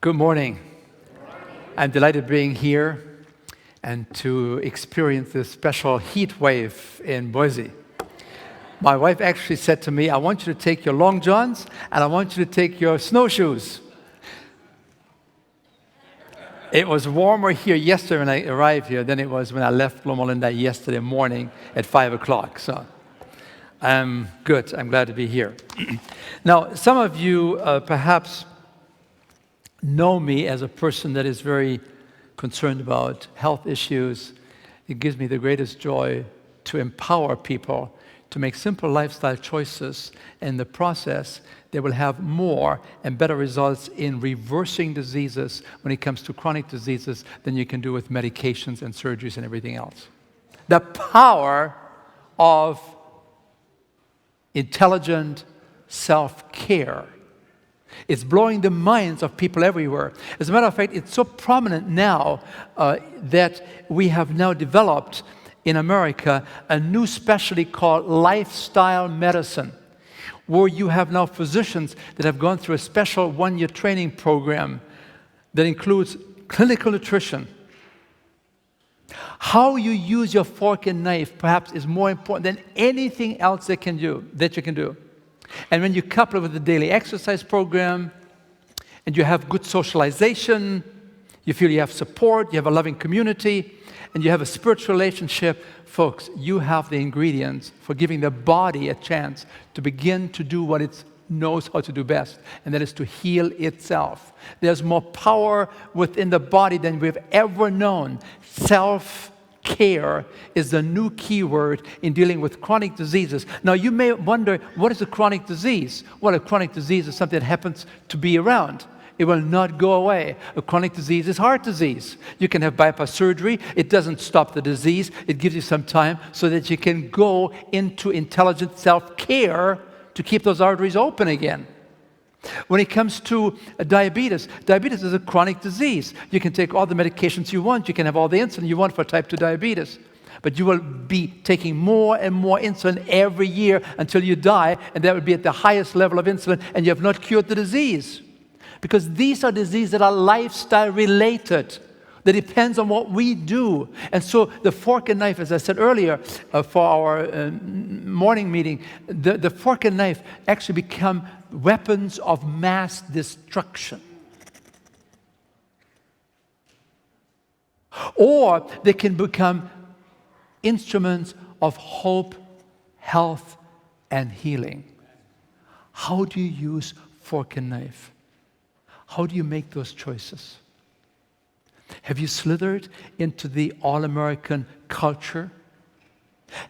Good morning. I'm delighted being here and to experience this special heat wave in Boise. My wife actually said to me, I want you to take your long johns and I want you to take your snowshoes. It was warmer here yesterday when I arrived here than it was when I left Loma Linda yesterday morning at 5 o'clock. So I'm good. I'm glad to be here. Now, some of you perhaps know me as a person that is very concerned about health issues. It gives me the greatest joy to empower people to make simple lifestyle choices. In the process, they will have more and better results in reversing diseases when it comes to chronic diseases than you can do with medications and surgeries and everything else. The power of intelligent self-care. It's blowing the minds of people everywhere. As a matter of fact, it's so prominent now that we have now developed in America a new specialty called lifestyle medicine, where you have now physicians that have gone through a special one-year training program that includes clinical nutrition. How you use your fork and knife perhaps is more important than anything else that you can do. And when you couple it with the daily exercise program, and you have good socialization, you feel you have support, you have a loving community, and you have a spiritual relationship, folks, you have the ingredients for giving the body a chance to begin to do what it knows how to do best, and that is to heal itself. There's more power within the body than we've ever known. Self-care is the new keyword in dealing with chronic diseases. Now, you may wonder, what is a chronic disease? Well, a chronic disease is something that happens to be around. It will not go away. A chronic disease is heart disease. You can have bypass surgery. It doesn't stop the disease. It gives you some time so that you can go into intelligent self-care to keep those arteries open again. When it comes to diabetes is a chronic disease. You can take all the medications you want. You can have all the insulin you want for type 2 diabetes. But you will be taking more and more insulin every year until you die, and that will be at the highest level of insulin, and you have not cured the disease. Because these are diseases that are lifestyle related. That depends on what we do. And so the fork and knife, as I said earlier, for our morning meeting, the fork and knife actually become weapons of mass destruction. Or they can become instruments of hope, health, and healing. How do you use fork and knife? How do you make those choices? Have you slithered into the all-American culture?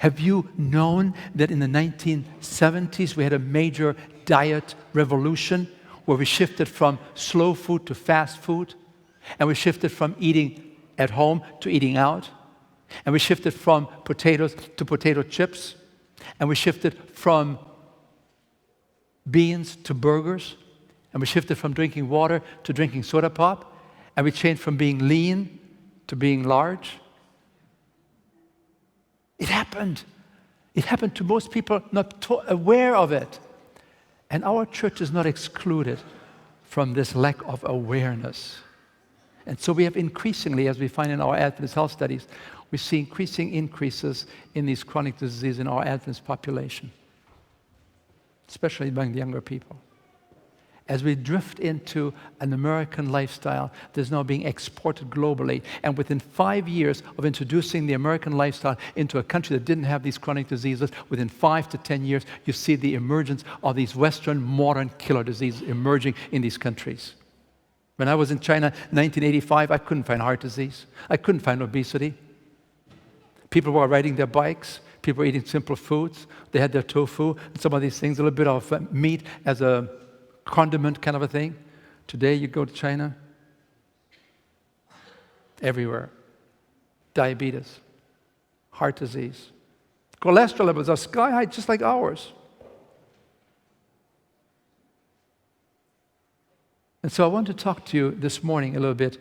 Have you known that in the 1970s we had a major diet revolution where we shifted from slow food to fast food, and we shifted from eating at home to eating out, and we shifted from potatoes to potato chips, and we shifted from beans to burgers, and we shifted from drinking water to drinking soda pop, and we changed from being lean to being large. It happened. It happened to most people not aware of it. And our church is not excluded from this lack of awareness. And so we have increasingly, as we find in our Adventist health studies, we see increasing increases in these chronic diseases in our Adventist population, especially among the younger people. As we drift into an American lifestyle that is now being exported globally, and within 5 years of introducing the American lifestyle into a country that didn't have these chronic diseases, within 5 to 10 years, you see the emergence of these Western modern killer diseases emerging in these countries. When I was in China in 1985, I couldn't find heart disease. I couldn't find obesity. People were riding their bikes. People were eating simple foods. They had their tofu and some of these things, a little bit of meat as a condiment kind of a thing. Today you go to China, everywhere. Diabetes, heart disease. Cholesterol levels are sky high, just like ours. And so I want to talk to you this morning a little bit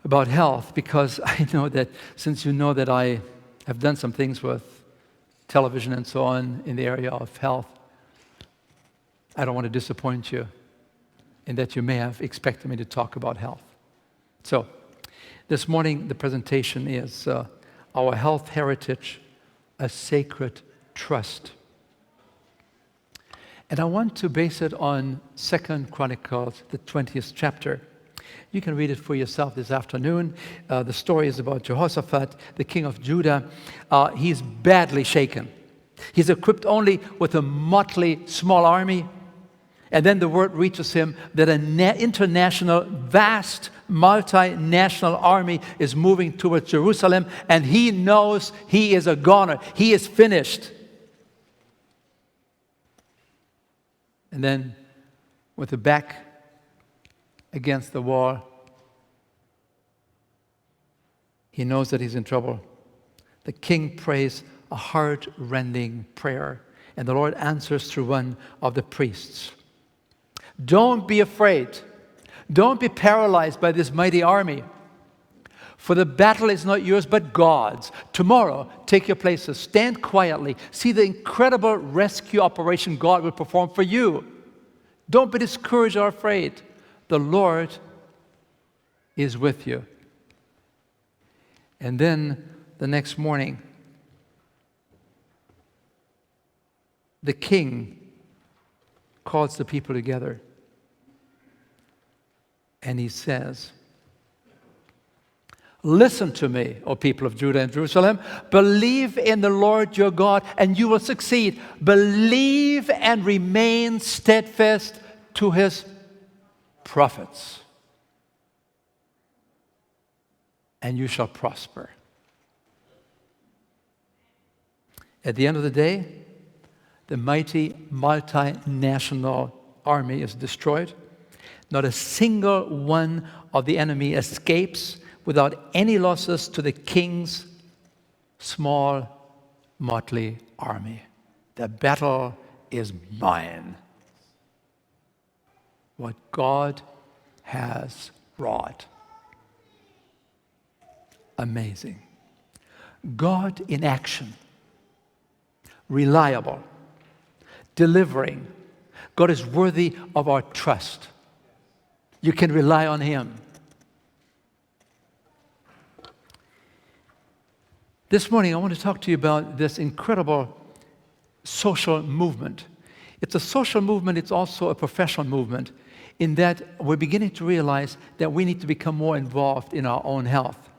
about health, because I know that since you know that I have done some things with television and so on in the area of health, I don't want to disappoint you. and that you may have expected me to talk about health. So, this morning the presentation is Our Health Heritage, a Sacred Trust. And I want to base it on 2 Chronicles, the 20th chapter. You can read it for yourself this afternoon. The story is about Jehoshaphat, the king of Judah. He's badly shaken. He's equipped only with a motley small army. And then the word reaches him that an international, vast, multinational army is moving towards Jerusalem, and he knows he is a goner. He is finished. And then, with the back against the wall, he knows that he's in trouble. The king prays a heart-rending prayer, and the Lord answers through one of the priests. Don't be afraid. Don't be paralyzed by this mighty army. For the battle is not yours, but God's. Tomorrow, take your places. Stand quietly. See the incredible rescue operation God will perform for you. Don't be discouraged or afraid. The Lord is with you. And then the next morning, the king calls the people together. And he says, listen to me, O people of Judah and Jerusalem. Believe in the Lord your God, and you will succeed. Believe and remain steadfast to his prophets, and you shall prosper. At the end of the day, the mighty multinational army is destroyed. Not a single one of the enemy escapes without any losses to the king's small, motley army. The battle is mine. What God has wrought. Amazing. God in action. Reliable. Delivering. God is worthy of our trust. You can rely on him. This morning, I want to talk to you about this incredible social movement. It's a social movement, it's also a professional movement, in that we're beginning to realize that we need to become more involved in our own health.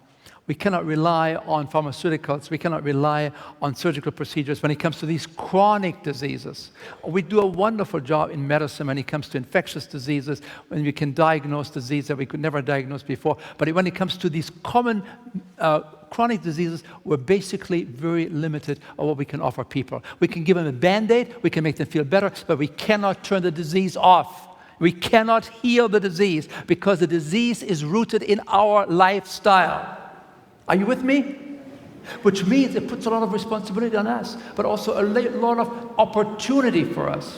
We cannot rely on pharmaceuticals. We cannot rely on surgical procedures when it comes to these chronic diseases. We do a wonderful job in medicine when it comes to infectious diseases, when we can diagnose disease that we could never diagnose before. But when it comes to these common chronic diseases, we're basically very limited on what we can offer people. We can give them a Band-Aid, we can make them feel better, but we cannot turn the disease off. We cannot heal the disease because the disease is rooted in our lifestyle. Are you with me? Which means it puts a lot of responsibility on us, but also a lot of opportunity for us.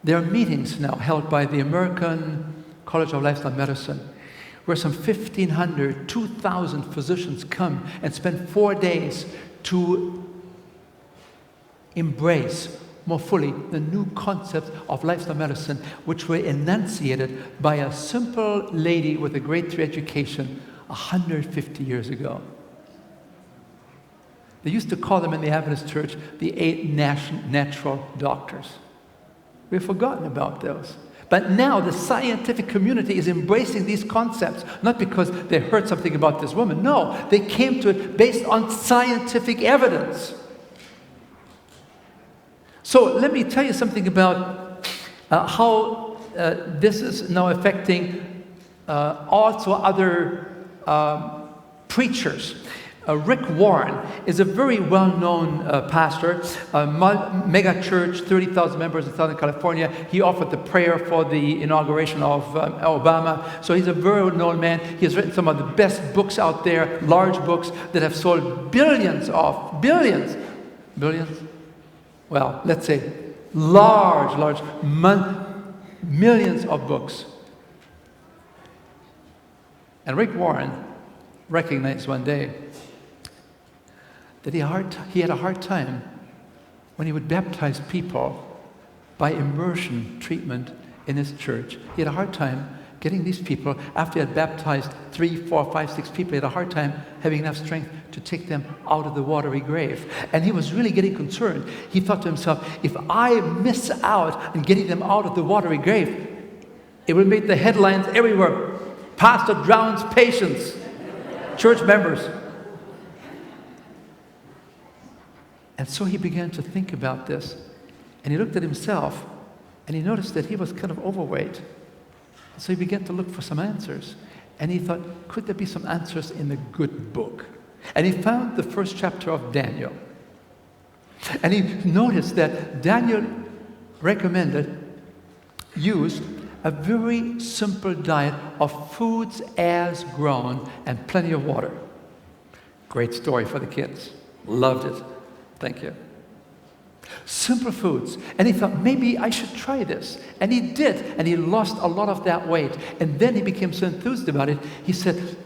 There are meetings now held by the American College of Lifestyle Medicine where some 1,500, 2,000 physicians come and spend 4 days to embrace more fully the new concepts of lifestyle medicine, which were enunciated by a simple lady with a grade 3 education 150 years ago. They used to call them in the Adventist church the 8 natural doctors. We've forgotten about those. But now the scientific community is embracing these concepts, not because they heard something about this woman. No, they came to it based on scientific evidence. So let me tell you something about how this is now affecting also other preachers. Rick Warren is a very well-known pastor, a mega church, 30,000 members in Southern California. He offered the prayer for the inauguration of Obama. So he's a very well-known man. He has written some of the best books out there, large books that have sold billions? Well, let's say large, millions of books. And Rick Warren recognized one day that he had a hard time when he would baptize people by immersion treatment in his church. He had a hard time getting these people, after he had baptized 3, 4, 5, 6 people, he had a hard time having enough strength to take them out of the watery grave. And he was really getting concerned. He thought to himself, if I miss out on getting them out of the watery grave, it will make the headlines everywhere. Pastor drowns patients, church members. And so he began to think about this. And he looked at himself, and he noticed that he was kind of overweight. So he began to look for some answers. And he thought, could there be some answers in the good book? And he found the first chapter of Daniel. And he noticed that Daniel used a very simple diet of foods as grown and plenty of water. Great story for the kids. Loved it. Thank you. Simple foods. And he thought, maybe I should try this. And he did. And he lost a lot of that weight. And then he became so enthused about it, he said,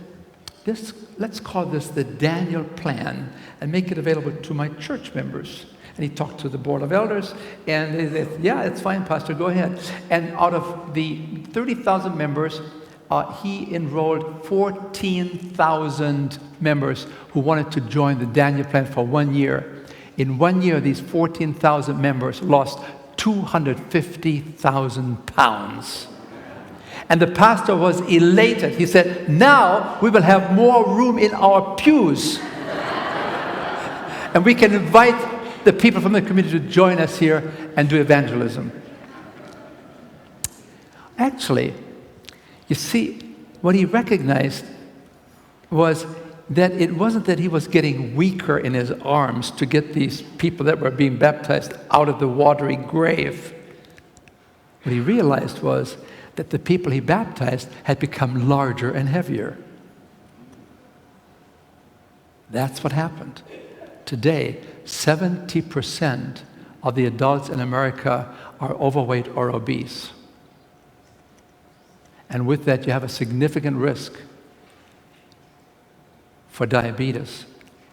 let's call this the Daniel plan and make it available to my church members. And he talked to the board of elders, and they said, yeah, it's fine, Pastor, go ahead. And out of the 30,000 members, he enrolled 14,000 members who wanted to join the Daniel plan for 1 year. In 1 year, these 14,000 members lost 250,000 pounds. And the pastor was elated. He said, now we will have more room in our pews. And we can invite the people from the community to join us here and do evangelism. Actually, you see, what he recognized was that it wasn't that he was getting weaker in his arms to get these people that were being baptized out of the watery grave. What he realized was that the people he baptized had become larger and heavier. That's what happened. Today, 70% of the adults in America are overweight or obese. And with that, you have a significant risk for diabetes,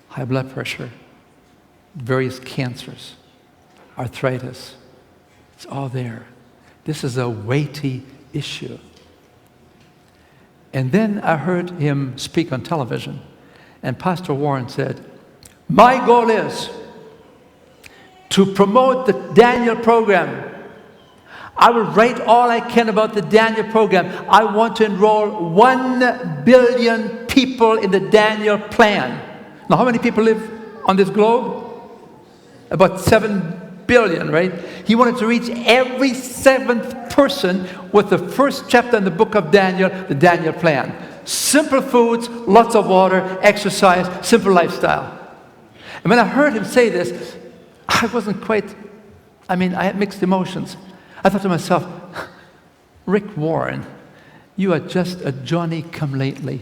high blood pressure, various cancers, arthritis. It's all there. This is a weighty issue. And then I heard him speak on television, and Pastor Warren said, my goal is to promote the Daniel program. I will write all I can about the Daniel program. I want to enroll 1 billion people in the Daniel plan. Now, how many people live on this globe? About 7 billion, right? He wanted to reach every 7th person with the first chapter in the book of Daniel, the Daniel plan. Simple foods, lots of water, exercise, simple lifestyle. And when I heard him say this, I had mixed emotions. I thought to myself, Rick Warren, you are just a Johnny-come-lately.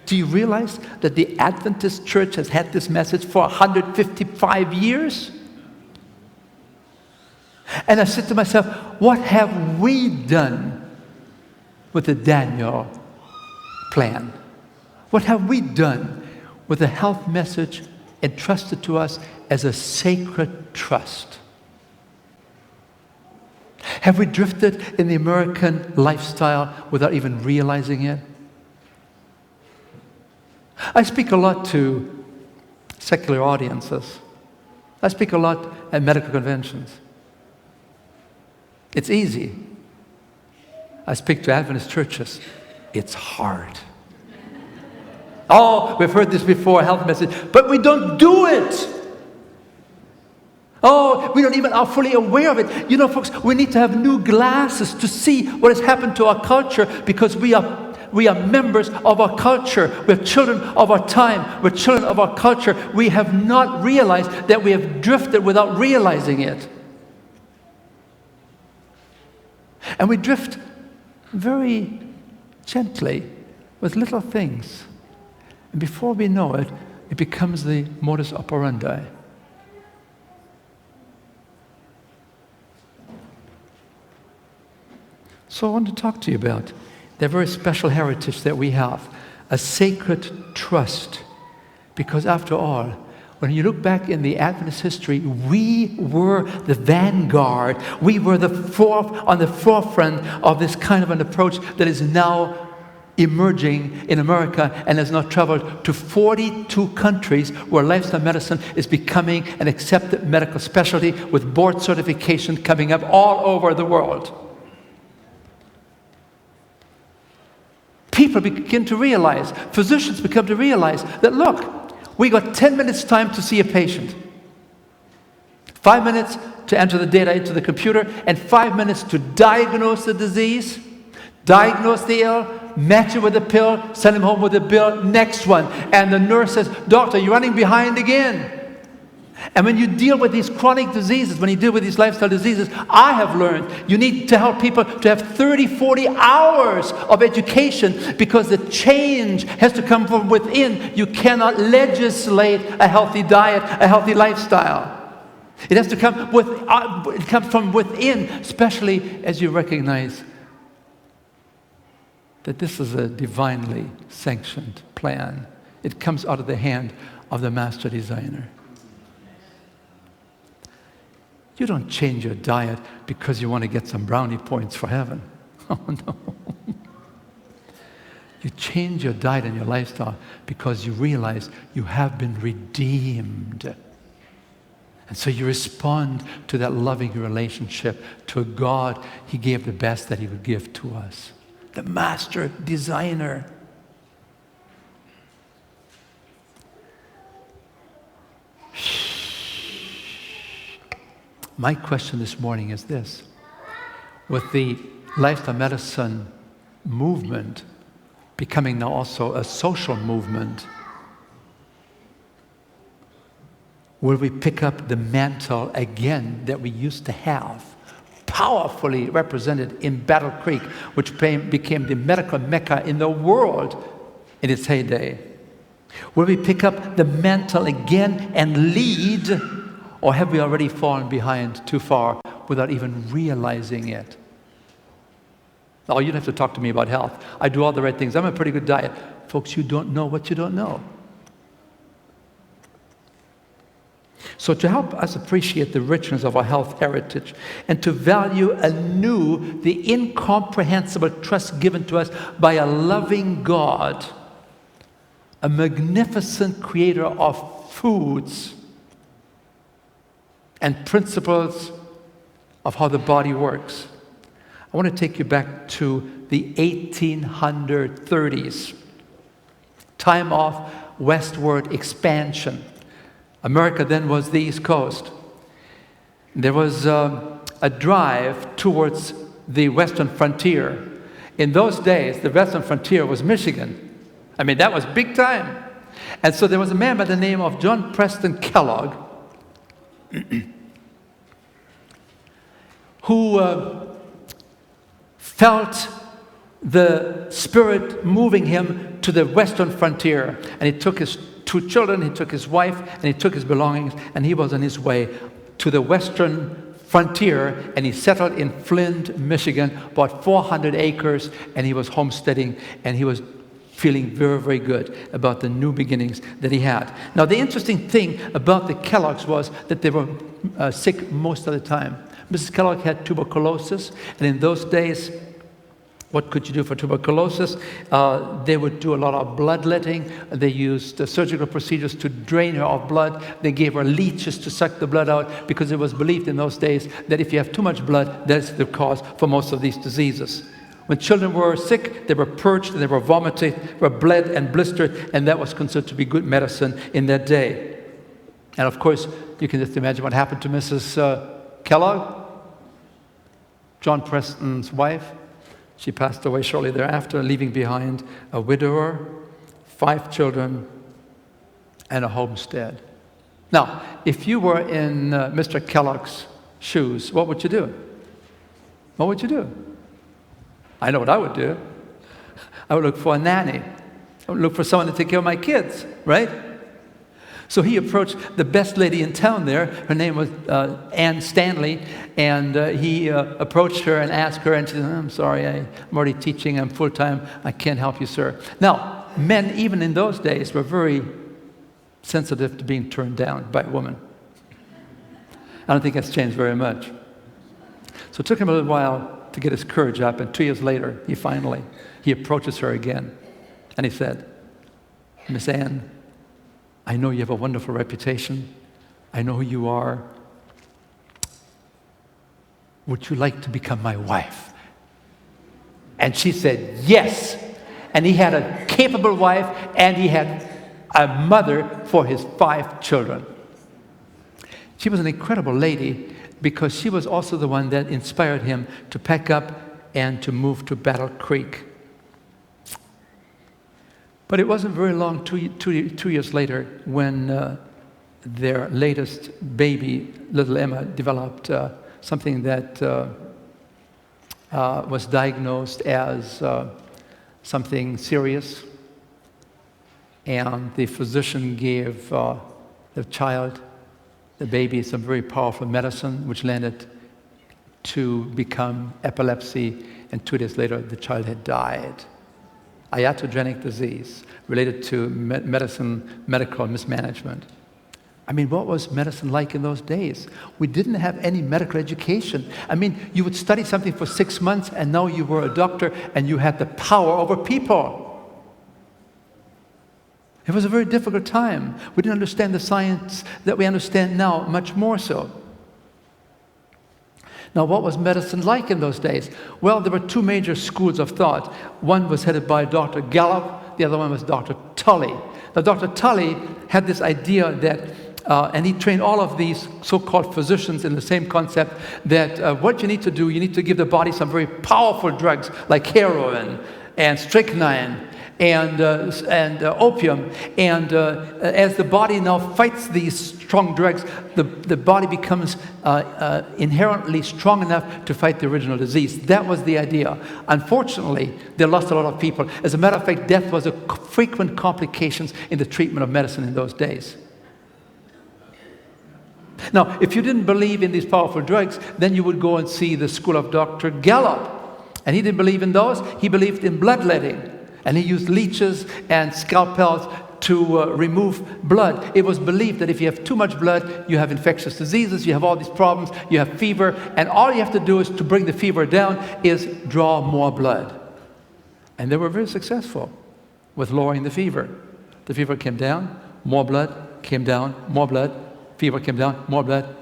Do you realize that the Adventist Church has had this message for 155 years? And I said to myself, what have we done with the Daniel plan? What have we done with the health message entrusted to us as a sacred trust? Have we drifted in the American lifestyle without even realizing it? I speak a lot to secular audiences. I speak a lot at medical conventions. It's easy. I speak to Adventist churches. It's hard. Oh, we've heard this before, health message, but we don't do it. Oh, we don't even are fully aware of it. You know, folks, we need to have new glasses to see what has happened to our culture, because we are members of our culture. We're children of our time. We're children of our culture. We have not realized that we have drifted without realizing it. And we drift very gently with little things. And before we know it, it becomes the modus operandi. So I want to talk to you about the very special heritage that we have, a sacred trust. Because after all, When you look back in the Adventist history, we were the vanguard. We were on the forefront of this kind of an approach that is now emerging in America and has now traveled to 42 countries where lifestyle medicine is becoming an accepted medical specialty with board certification coming up all over the world. People begin to realize, physicians become to realize that, look, we got 10 minutes time to see a patient, 5 minutes to enter the data into the computer, and 5 minutes to diagnose the disease, diagnose the ill, match it with a pill, send him home with a bill, next one. And the nurse says, doctor, you're running behind again. And when you deal with these chronic diseases, when you deal with these lifestyle diseases, I have learned you need to help people to have 30, 40 hours of education because the change has to come from within. You cannot legislate a healthy diet, a healthy lifestyle. It has to come it comes from within, especially as you recognize that this is a divinely sanctioned plan. It comes out of the hand of the master designer. You don't change your diet because you want to get some brownie points for heaven. Oh, no. You change your diet and your lifestyle because you realize you have been redeemed. And so you respond to that loving relationship to a God. He gave the best that He would give to us. The master designer. My question this morning is this. With the lifestyle medicine movement becoming now also a social movement, will we pick up the mantle again that we used to have, powerfully represented in Battle Creek, which became the medical mecca in the world in its heyday? Will we pick up the mantle again and lead? Or have we already fallen behind too far without even realizing it? Oh, you don't have to talk to me about health. I do all the right things. I'm a pretty good diet. Folks, you don't know what you don't know. So to help us appreciate the richness of our health heritage and to value anew the incomprehensible trust given to us by a loving God, a magnificent creator of foods, and principles of how the body works. I want to take you back to the 1830s, time of westward expansion. America then was the East Coast. There was a drive towards the western frontier. In those days, the western frontier was Michigan. I mean, that was big time. And so there was a man by the name of John Preston Kellogg who felt the Spirit moving him to the western frontier. And he took his 2 children, he took his wife, and he took his belongings, and he was on his way to the western frontier, and he settled in Flint, Michigan, bought 400 acres, and he was homesteading, and he was feeling very, very good about the new beginnings that he had. Now, the interesting thing about the Kellogg's was that they were sick most of the time. Mrs. Kellogg had tuberculosis, and in those days, what could you do for tuberculosis? They would do a lot of bloodletting. They used surgical procedures to drain her of blood. They gave her leeches to suck the blood out because it was believed in those days that if you have too much blood, that's the cause for most of these diseases. When children were sick, they were purged, they were vomited, were bled and blistered, and that was considered to be good medicine in that day. And of course, you can just imagine what happened to Mrs. Kellogg, John Preston's wife. She passed away shortly thereafter, leaving behind a widower, 5 children, and a homestead. Now, if you were in Mr. Kellogg's shoes, what would you do? What would you do? I know what I would do. I would look for a nanny. I would look for someone to take care of my kids, right? So he approached the best lady in town there. Her name was Ann Stanley. And he approached her and asked her, and she said, I'm sorry, I'm already teaching, I'm full-time, I can't help you, sir. Now, men, even in those days, were very sensitive to being turned down by a woman. I don't think that's changed very much. So it took him a little while to get his courage up, and 2 years later, he approaches her again, and he said, Miss Ann, I know you have a wonderful reputation. I know who you are. Would you like to become my wife? And she said, yes. And he had a capable wife, and he had a mother for his 5 children. She was an incredible lady because she was also the one that inspired him to pack up and to move to Battle Creek. But it wasn't very long, two years later, when their latest baby, little Emma, developed something that was diagnosed as something serious. And the physician gave the baby, some very powerful medicine, which led it to become epilepsy. And 2 days later, the child had died. Iatrogenic disease related to medical mismanagement. I mean, what was medicine like in those days? We didn't have any medical education. I mean, you would study something for 6 months, and now you were a doctor, and you had the power over people. It was a very difficult time. We didn't understand the science that we understand now, much more so. Now, what was medicine like in those days? Well, there were 2 major schools of thought. One was headed by Dr. Gallup. The other one was Dr. Tully. Now, Dr. Tully had this idea that, and he trained all of these so-called physicians in the same concept, that what you need to do, you need to give the body some very powerful drugs like heroin and strychnine and opium, and as the body now fights these strong drugs, the body becomes inherently strong enough to fight the original disease. That was the idea. Unfortunately, they lost a lot of people. As a matter of fact, death was a frequent complications in the treatment of medicine in those days. Now, if you didn't believe in these powerful drugs, then you would go and see the school of Dr. Gallup. And he didn't believe in those. He believed in bloodletting. And he used leeches and scalpels to remove blood. It was believed that if you have too much blood, you have infectious diseases, you have all these problems, you have fever, and all you have to do is to bring the fever down is draw more blood. And they were very successful with lowering the fever. The fever came down, more blood came down, more blood, fever came down, more blood.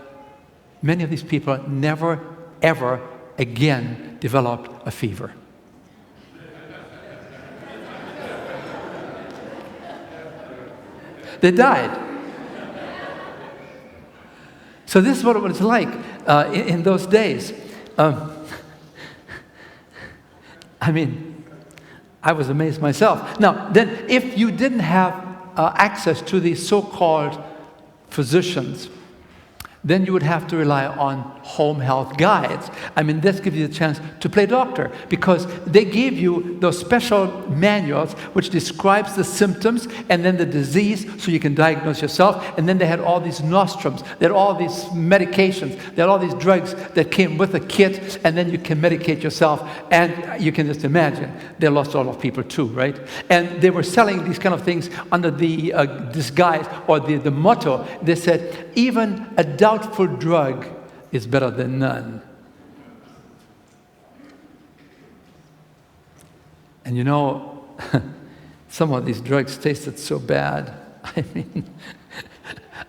Many of these people never, ever again developed a fever. They died. So this is what it was like in those days. I mean, I was amazed myself. Now, then, if you didn't have access to these so-called physicians, then you would have to rely on home health guides. I mean, this gives you the chance to play doctor, because they give you those special manuals which describes the symptoms and then the disease so you can diagnose yourself. And then they had all these nostrums, they had all these medications, they had all these drugs that came with a kit, and then you can medicate yourself. And you can just imagine, they lost a lot of people too, right? And they were selling these kind of things under the disguise or the motto. They said, even a doubtful drug is better than none. And you know, some of these drugs tasted so bad. I mean,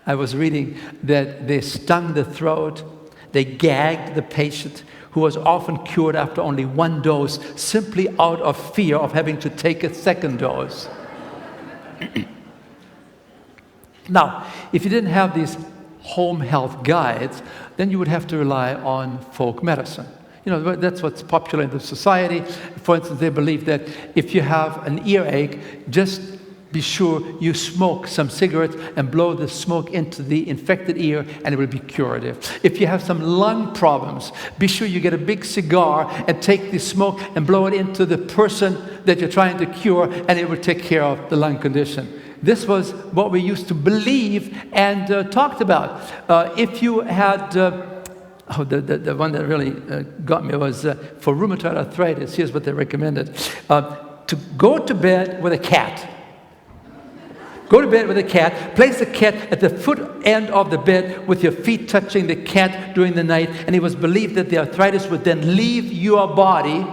I was reading that they stung the throat, they gagged the patient, who was often cured after only 1 dose, simply out of fear of having to take a second dose. Now, if you didn't have these home health guides, then you would have to rely on folk medicine. You know, that's what's popular in the society. For instance, they believe that if you have an earache, just be sure you smoke some cigarettes and blow the smoke into the infected ear, and it will be curative. If you have some lung problems, be sure you get a big cigar and take the smoke and blow it into the person that you're trying to cure, and it will take care of the lung condition. This was what we used to believe and talked about. If you had, the one that really got me was for rheumatoid arthritis, here's what they recommended. To go to bed with a cat. Go to bed with the cat. Place the cat at the foot end of the bed with your feet touching the cat during the night. And it was believed that the arthritis would then leave your body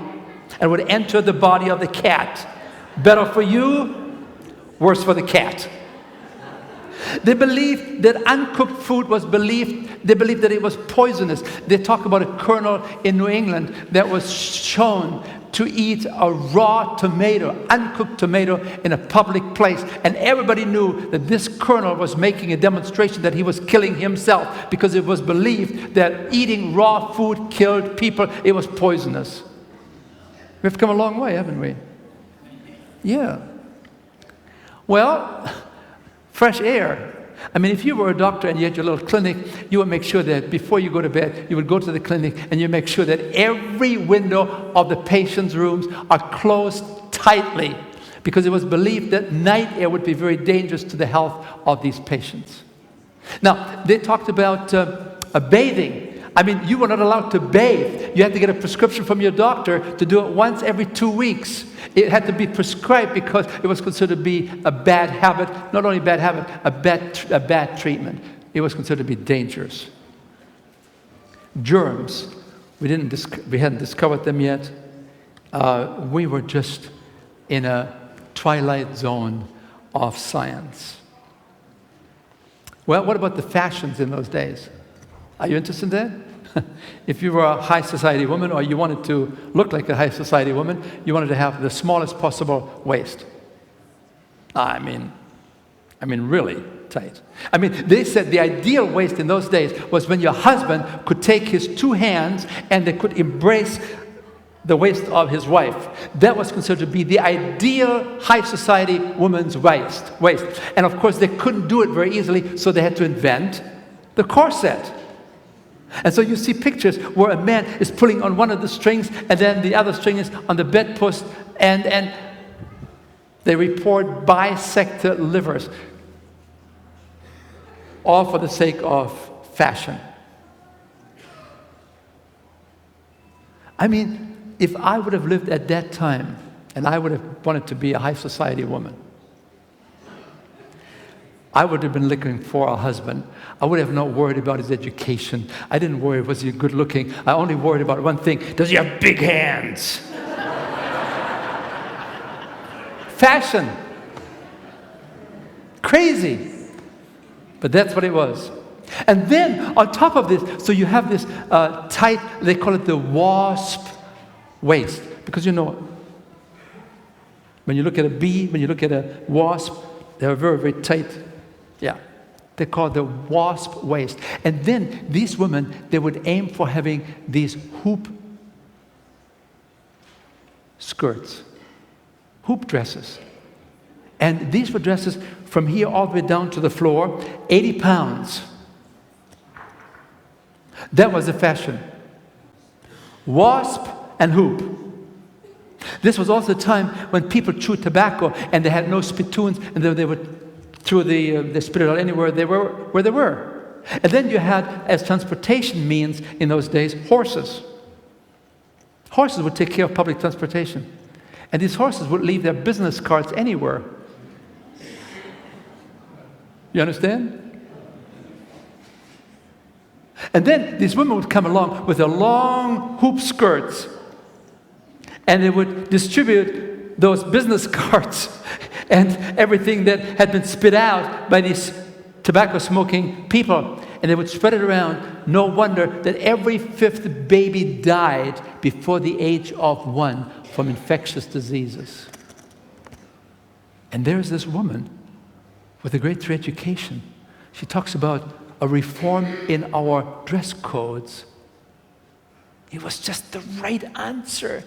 and would enter the body of the cat. Better for you, worse for the cat. They believed that uncooked food was they believed that it was poisonous. They talk about a colonel in New England that was shown to eat a raw tomato, uncooked tomato, in a public place. And everybody knew that this colonel was making a demonstration that he was killing himself, because it was believed that eating raw food killed people. It was poisonous. We've come a long way, haven't we? Yeah. Well, fresh air. I mean, if you were a doctor and you had your little clinic, you would make sure that before you go to bed, you would go to the clinic and you make sure that every window of the patient's rooms are closed tightly, because it was believed that night air would be very dangerous to the health of these patients. Now, they talked about bathing. I mean, you were not allowed to bathe. You had to get a prescription from your doctor to do it once every 2 weeks. It had to be prescribed because it was considered to be a bad habit. Not only a bad habit, a bad treatment. It was considered to be dangerous. Germs, we hadn't discovered them yet. We were just in a twilight zone of science. Well, what about the fashions in those days? Are you interested in that? If you were a high society woman, or you wanted to look like a high society woman, you wanted to have the smallest possible waist. I mean, really tight. I mean, they said the ideal waist in those days was when your husband could take his two hands and they could embrace the waist of his wife. That was considered to be the ideal high society woman's waist. And of course, they couldn't do it very easily, so they had to invent the corset. And so you see pictures where a man is pulling on one of the strings, and then the other string is on the bedpost, and they report bisected livers, all for the sake of fashion. I mean, if I would have lived at that time, and I would have wanted to be a high society woman, I would have been looking for a husband. I would have not worried about his education. I didn't worry, was he good looking? I only worried about one thing: does he have big hands? Fashion. Crazy. But that's what it was. And then on top of this, so you have this tight, they call it the wasp waist. Because you know, when you look at a bee, when you look at a wasp, they're very, very tight. Yeah, they call it the wasp waist. And then these women, they would aim for having these hoop skirts, hoop dresses. And these were dresses from here all the way down to the floor, 80 pounds. That was the fashion. Wasp and hoop. This was also the time when people chewed tobacco and they had no spittoons, and they would through the spit it out anywhere they were, where they were. And then you had, as transportation means in those days, horses. Horses would take care of public transportation. And these horses would leave their business cards anywhere. You understand? And then these women would come along with their long hoop skirts, and they would distribute those business cards and everything that had been spit out by these tobacco-smoking people. And they would spread it around. No wonder that every fifth baby died before the age of 1 from infectious diseases. And there's this woman with a great education. She talks about a reform in our dress codes. It was just the right answer.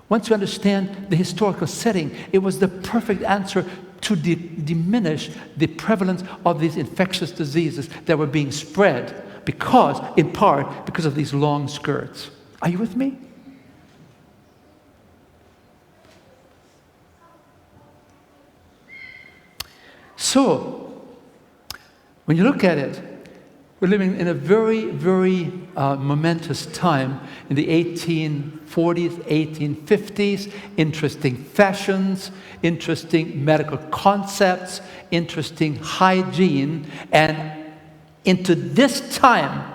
Once you understand the historical setting, it was the perfect answer to diminish the prevalence of these infectious diseases that were being spread in part because of these long skirts. Are you with me? So, when you look at it, we're living in a very, very momentous time in the 1840s, 1850s, interesting fashions, interesting medical concepts, interesting hygiene, and into this time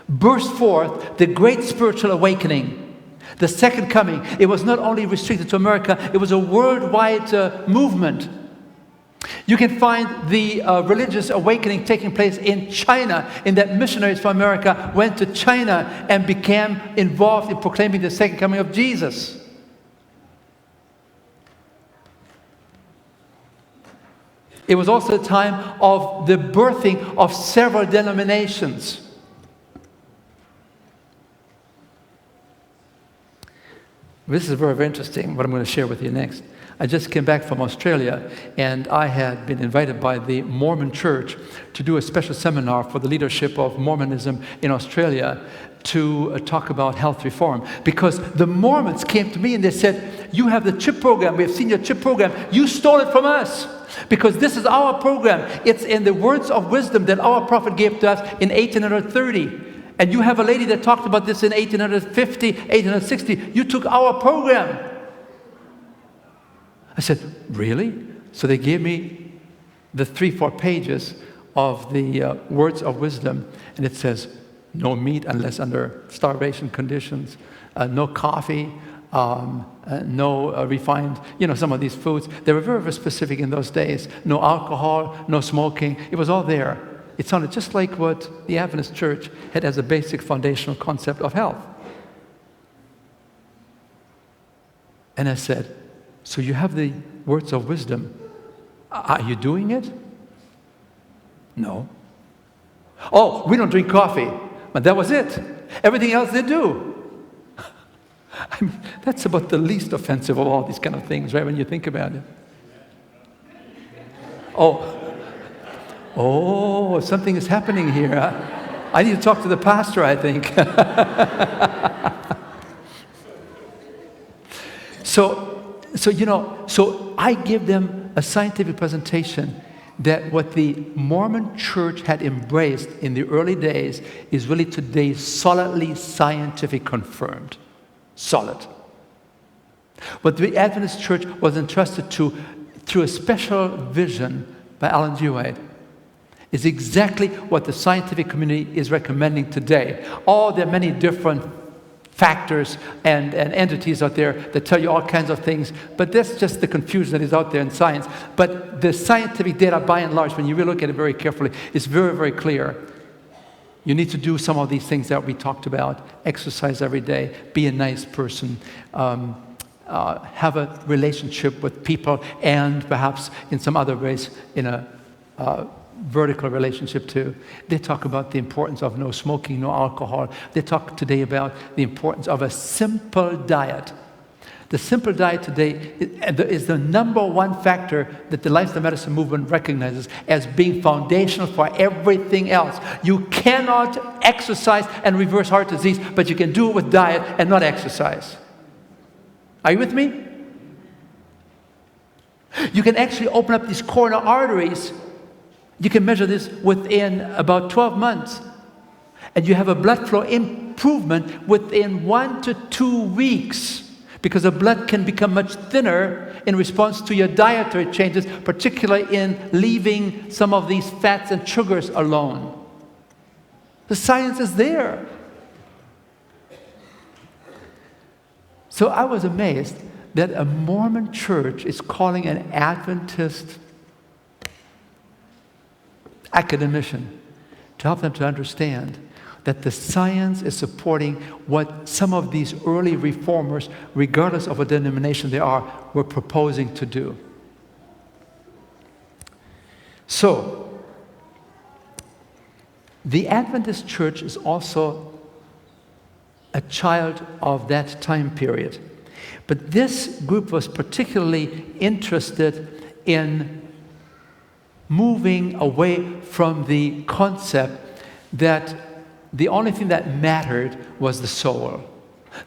burst forth the great spiritual awakening, the second coming. It was not only restricted to America, it was a worldwide movement. You can find the religious awakening taking place in China, in that missionaries from America went to China and became involved in proclaiming the second coming of Jesus. It was also a time of the birthing of several denominations. This is very, very interesting, what I'm going to share with you next. I just came back from Australia, and I had been invited by the Mormon Church to do a special seminar for the leadership of Mormonism in Australia to talk about health reform. Because the Mormons came to me and they said, you have the CHIP program, we have seen your CHIP program, you stole it from us. Because this is our program. It's in the words of wisdom that our prophet gave to us in 1830. And you have a lady that talked about this in 1850, 1860. You took our program. I said, really? So they gave me the 3-4 pages of the words of wisdom. And it says, no meat unless under starvation conditions, no coffee, no refined, some of these foods. They were very, very specific in those days. No alcohol, no smoking. It was all there. It sounded just like what the Adventist Church had as a basic foundational concept of health. And I said, so you have the words of wisdom. Are you doing it? No. Oh, we don't drink coffee. But that was it. Everything else they do. I mean, that's about the least offensive of all these kind of things, right, when you think about it. Oh, something is happening here. I need to talk to the pastor, I think. So I give them a scientific presentation that what the Mormon Church had embraced in the early days is really today solidly scientific confirmed. Solid. What the Adventist Church was entrusted to through a special vision by Alan G. White is exactly what the scientific community is recommending today. There are many different factors and entities out there that tell you all kinds of things, but that's just the confusion that is out there in science. But the scientific data, by and large, when you really look at it very carefully, is very, very clear. You need to do some of these things that we talked about. Exercise every day, be a nice person, have a relationship with people, and perhaps in some other ways in a vertical relationship too. They talk about the importance of no smoking, no alcohol. They talk today about the importance of a simple diet. The simple diet today is the number one factor that the lifestyle medicine movement recognizes as being foundational for everything else. You cannot exercise and reverse heart disease, but you can do it with diet and not exercise. Are you with me? You can actually open up these coronary arteries. You can measure this within about 12 months. And you have a blood flow improvement within 1 to 2 weeks, because the blood can become much thinner in response to your dietary changes, particularly in leaving some of these fats and sugars alone. The science is there. So I was amazed that a Mormon church is calling an Adventist academician to help them to understand that the science is supporting what some of these early reformers, regardless of what denomination they are, were proposing to do. So, the Adventist church is also a child of that time period. But this group was particularly interested in moving away from the concept that the only thing that mattered was the soul.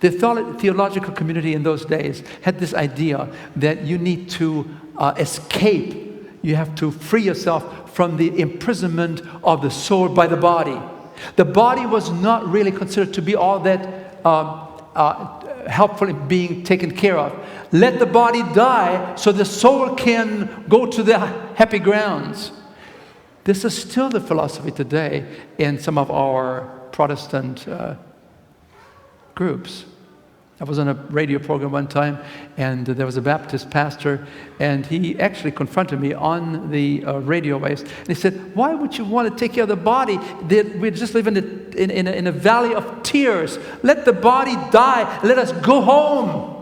The theological community in those days had this idea that you need to escape. You have to free yourself from the imprisonment of the soul by the body. The body was not really considered to be all that helpful in being taken care of. Let the body die so the soul can go to the happy grounds. This is still the philosophy today in some of our Protestant groups. I was on a radio program one time, and there was a Baptist pastor, and he actually confronted me on the radio waves. And he said, "Why would you want to take care of the body? We just live in a valley of tears. Let the body die. Let us go home."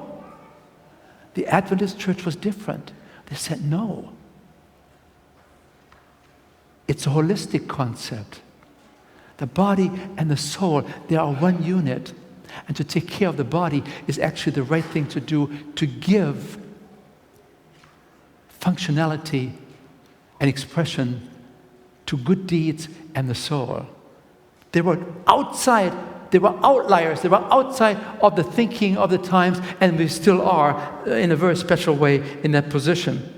The Adventist church was different. They said, no. It's a holistic concept. The body and the soul, they are one unit. And to take care of the body is actually the right thing to do, to give functionality and expression to good deeds and the soul. They were outside, they were outliers, they were outside of the thinking of the times, and we still are in a very special way in that position.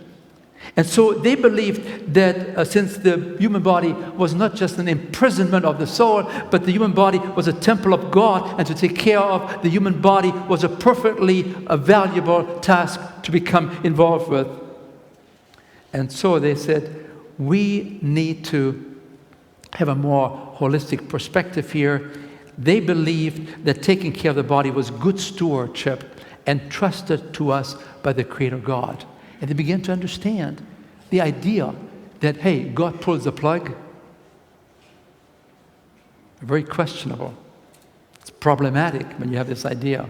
And so they believed that since the human body was not just an imprisonment of the soul, but the human body was a temple of God, and to take care of the human body was a perfectly valuable task to become involved with. And so they said, we need to have a more holistic perspective here. They believed that taking care of the body was good stewardship and trusted to us by the Creator God. And they began to understand the idea that, hey, God pulls the plug. Very questionable. It's problematic when you have this idea.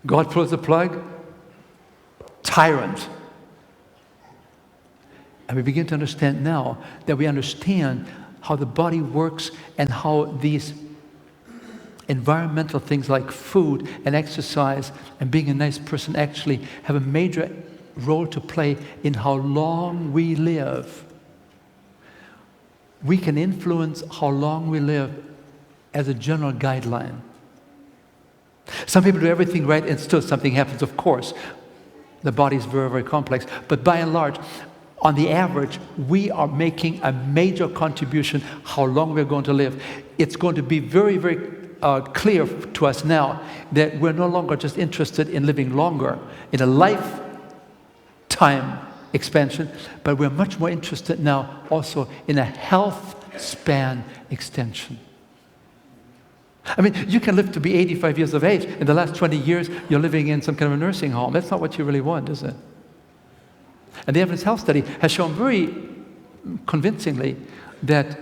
God pulls the plug, tyrant. And we begin to understand now that we understand how the body works and how these environmental things like food and exercise and being a nice person actually have a major role to play in how long we live. We can influence how long we live as a general guideline. Some people do everything right and still something happens, of course. The body is very, very complex. But by and large, on the average, we are making a major contribution how long we're going to live. It's going to be very, very clear to us now that we're no longer just interested in living longer, in a lifetime expansion, but we're much more interested now also in a health span extension. I mean, you can live to be 85 years of age. In the last 20 years, you're living in some kind of a nursing home. That's not what you really want, is it? And the Adventist Health Study has shown very convincingly that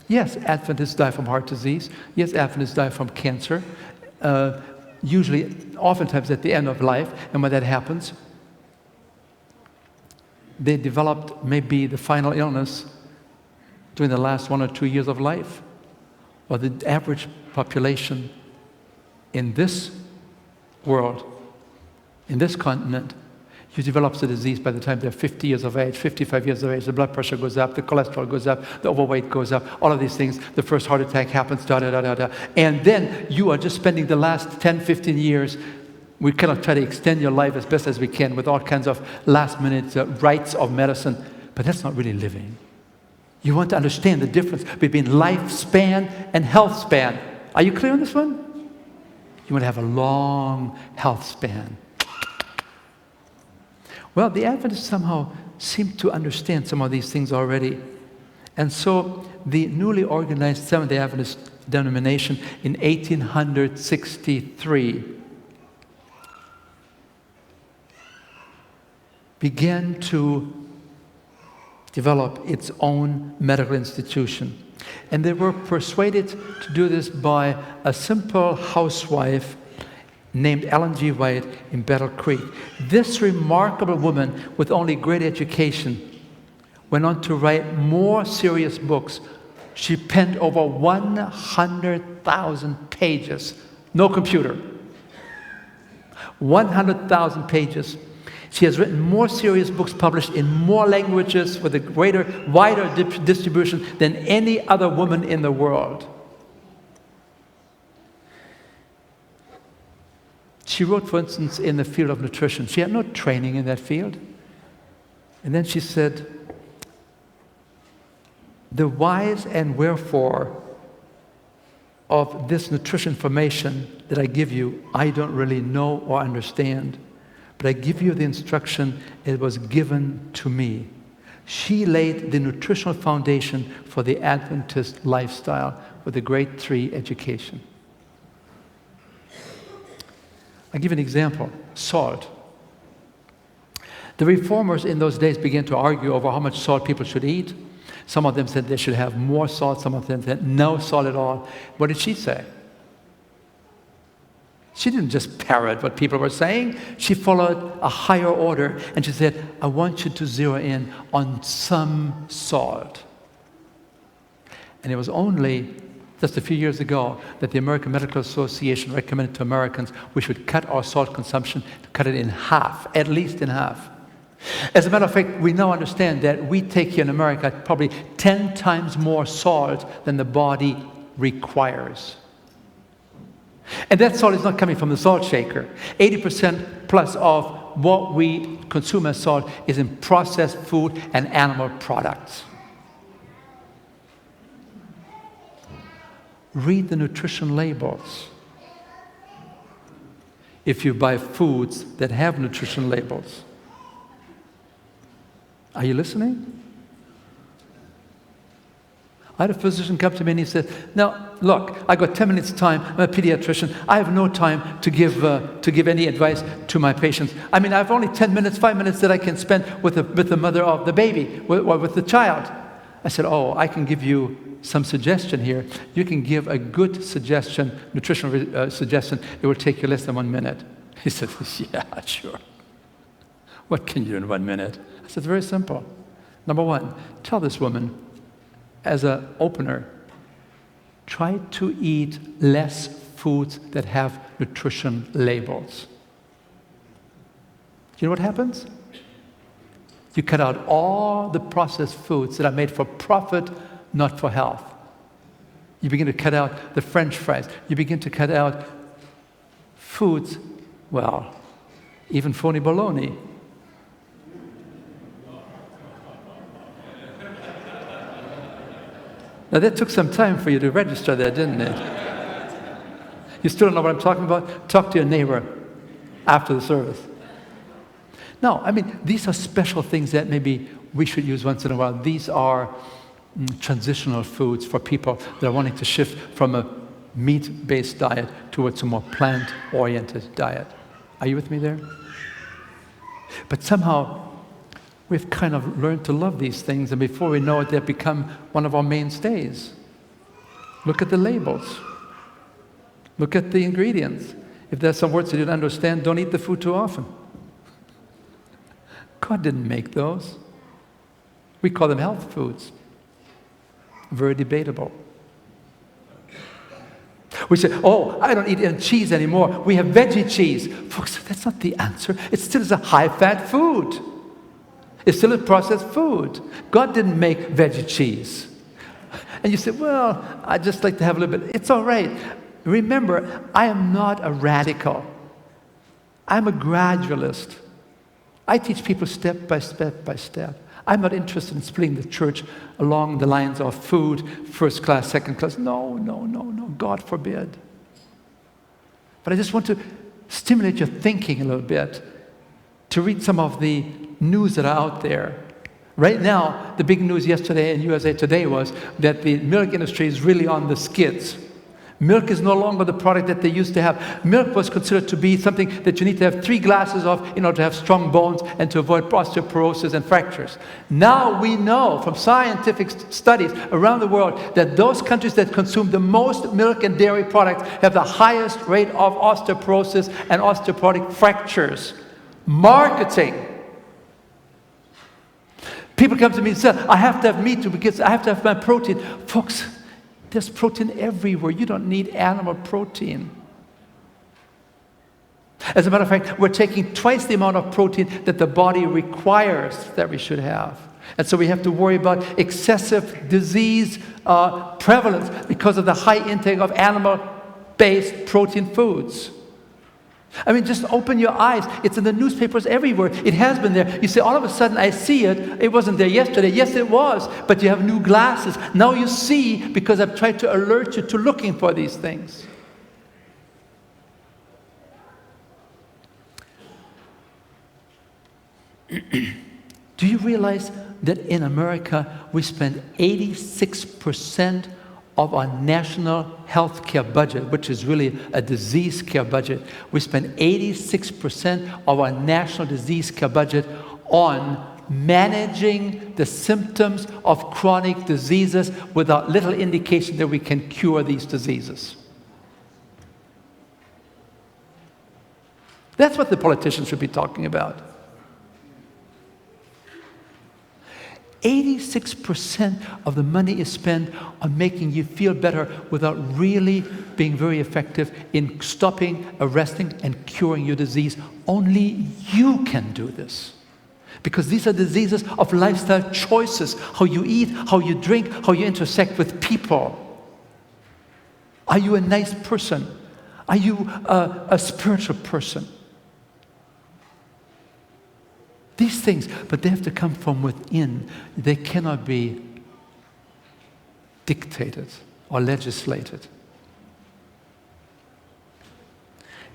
yes, Adventists die from heart disease. Yes, Adventists die from cancer. Usually, oftentimes at the end of life. And when that happens, they developed maybe the final illness during the last 1 or 2 years of life. Or the average population in this world, in this continent, who develops the disease by the time they're 50 years of age, 55 years of age, the blood pressure goes up, the cholesterol goes up, the overweight goes up, all of these things, the first heart attack happens, da-da-da-da-da. And then you are just spending the last 10, 15 years, we cannot try to extend your life as best as we can with all kinds of last-minute rites of medicine, but that's not really living. You want to understand the difference between lifespan and health span. Are you clear on this one? You want to have a long health span. Well, the Adventists somehow seem to understand some of these things already. And so the newly organized Seventh-day Adventist denomination in 1863 began to develop its own medical institution. And they were persuaded to do this by a simple housewife named Ellen G. White in Battle Creek. This remarkable woman with only great education went on to write more serious books. She penned over 100,000 pages. No computer. 100,000 pages. She has written more serious books published in more languages with a wider distribution than any other woman in the world. She wrote, for instance, in the field of nutrition. She had no training in that field. And then she said, the whys and wherefore of this nutrition information that I give you, I don't really know or understand. But I give you the instruction, it was given to me. She laid the nutritional foundation for the Adventist lifestyle with a grade 3 education. I'll give you an example. Salt. The reformers in those days began to argue over how much salt people should eat. Some of them said they should have more salt. Some of them said no salt at all. What did she say? She didn't just parrot what people were saying. She followed a higher order, and she said, I want you to zero in on some salt. And it was only just a few years ago that the American Medical Association recommended to Americans we should cut our salt consumption, cut it in half, at least in half. As a matter of fact, we now understand that we take here in America probably 10 times more salt than the body requires. And that salt is not coming from the salt shaker. 80% plus of what we consume as salt is in processed food and animal products. Read the nutrition labels. If you buy foods that have nutrition labels. Are you listening? I had a physician come to me and he said, now, look, I got 10 minutes time. I'm a pediatrician. I have no time to give any advice to my patients. I mean, I have only 10 minutes, 5 minutes that I can spend with the mother of the baby, or with the child. I said, oh, I can give you some suggestion here. You can give a good suggestion, nutritional suggestion. It will take you less than 1 minute. He said, yeah, sure. What can you do in 1 minute? I said, it's very simple. Number one, tell this woman, as an opener, try to eat less foods that have nutrition labels. You know what happens? You cut out all the processed foods that are made for profit, not for health. You begin to cut out the French fries. You begin to cut out foods, well, even phony bologna. Now that took some time for you to register there, didn't it? You still don't know what I'm talking about? Talk to your neighbor after the service. No, I mean, these are special things that maybe we should use once in a while. These are transitional foods for people that are wanting to shift from a meat-based diet towards a more plant-oriented diet. Are you with me there? But somehow, we've kind of learned to love these things, and before we know it, they've become one of our mainstays. Look at the labels. Look at the ingredients. If there's some words that you don't understand, don't eat the food too often. God didn't make those. We call them health foods. Very debatable. We say, oh, I don't eat cheese anymore. We have veggie cheese. Folks, that's not the answer. It still is a high-fat food. It's still a processed food. God didn't make veggie cheese. And you say, well, I just like to have a little bit. It's all right. Remember, I am not a radical. I'm a gradualist. I teach people step by step by step. I'm not interested in splitting the church along the lines of food, first class, second class. No, God forbid. But I just want to stimulate your thinking a little bit, to read some of the news that are out there. Right now, the big news yesterday in USA Today was that the milk industry is really on the skids. Milk is no longer the product that they used to have. Milk was considered to be something that you need to have 3 glasses of in order to have strong bones and to avoid osteoporosis and fractures. Now we know from scientific studies around the world that those countries that consume the most milk and dairy products have the highest rate of osteoporosis and osteoporotic fractures. Marketing. People come to me and say, I have to have meat because I have to have my protein. Folks, there's protein everywhere. You don't need animal protein. As a matter of fact, we're taking twice the amount of protein that the body requires that we should have. And so we have to worry about excessive disease prevalence because of the high intake of animal-based protein foods. I mean, just open your eyes. It's in the newspapers everywhere. It has been there. You say, all of a sudden, I see it. It wasn't there yesterday. Yes, it was. But you have new glasses. Now you see because I've tried to alert you to looking for these things. Do you realize that in America, we spend 86% of our national health care budget, which is really a disease care budget. We spend 86% of our national disease care budget on managing the symptoms of chronic diseases without little indication that we can cure these diseases. That's what the politicians should be talking about. 86% of the money is spent on making you feel better without really being very effective in stopping, arresting, and curing your disease. Only you can do this. Because these are diseases of lifestyle choices, how you eat, how you drink, how you intersect with people. Are you a nice person? Are you a spiritual person? These things, but they have to come from within. They cannot be dictated or legislated.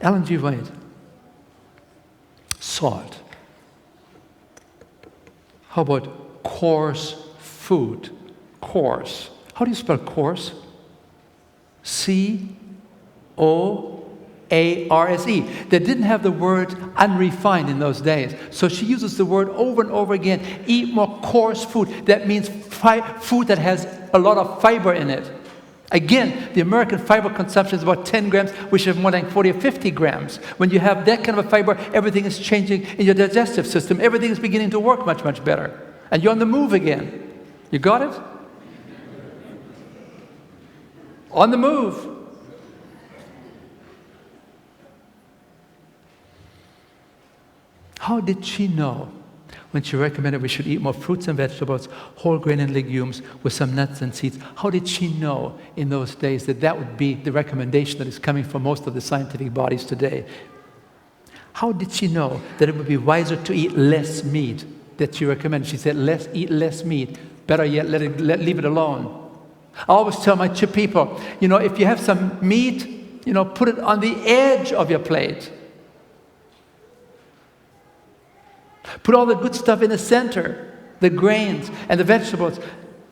Ellen G. White saw it. How about coarse food? Coarse. How do you spell coarse? C-O-A-R-S-E. They didn't have the word unrefined in those days. So she uses the word over and over again. Eat more coarse food. That means food that has a lot of fiber in it. Again, the American fiber consumption is about 10 grams. We should have more like 40 or 50 grams. When you have that kind of a fiber, everything is changing in your digestive system. Everything is beginning to work much, much better. And you're on the move again. You got it? On the move. How did she know when she recommended we should eat more fruits and vegetables, whole grain and legumes with some nuts and seeds? How did she know in those days that that would be the recommendation that is coming from most of the scientific bodies today? How did she know that it would be wiser to eat less meat that she recommended? She said, eat less meat. Better yet, leave it alone. I always tell my people, if you have some meat, put it on the edge of your plate. Put all the good stuff in the center, the grains and the vegetables,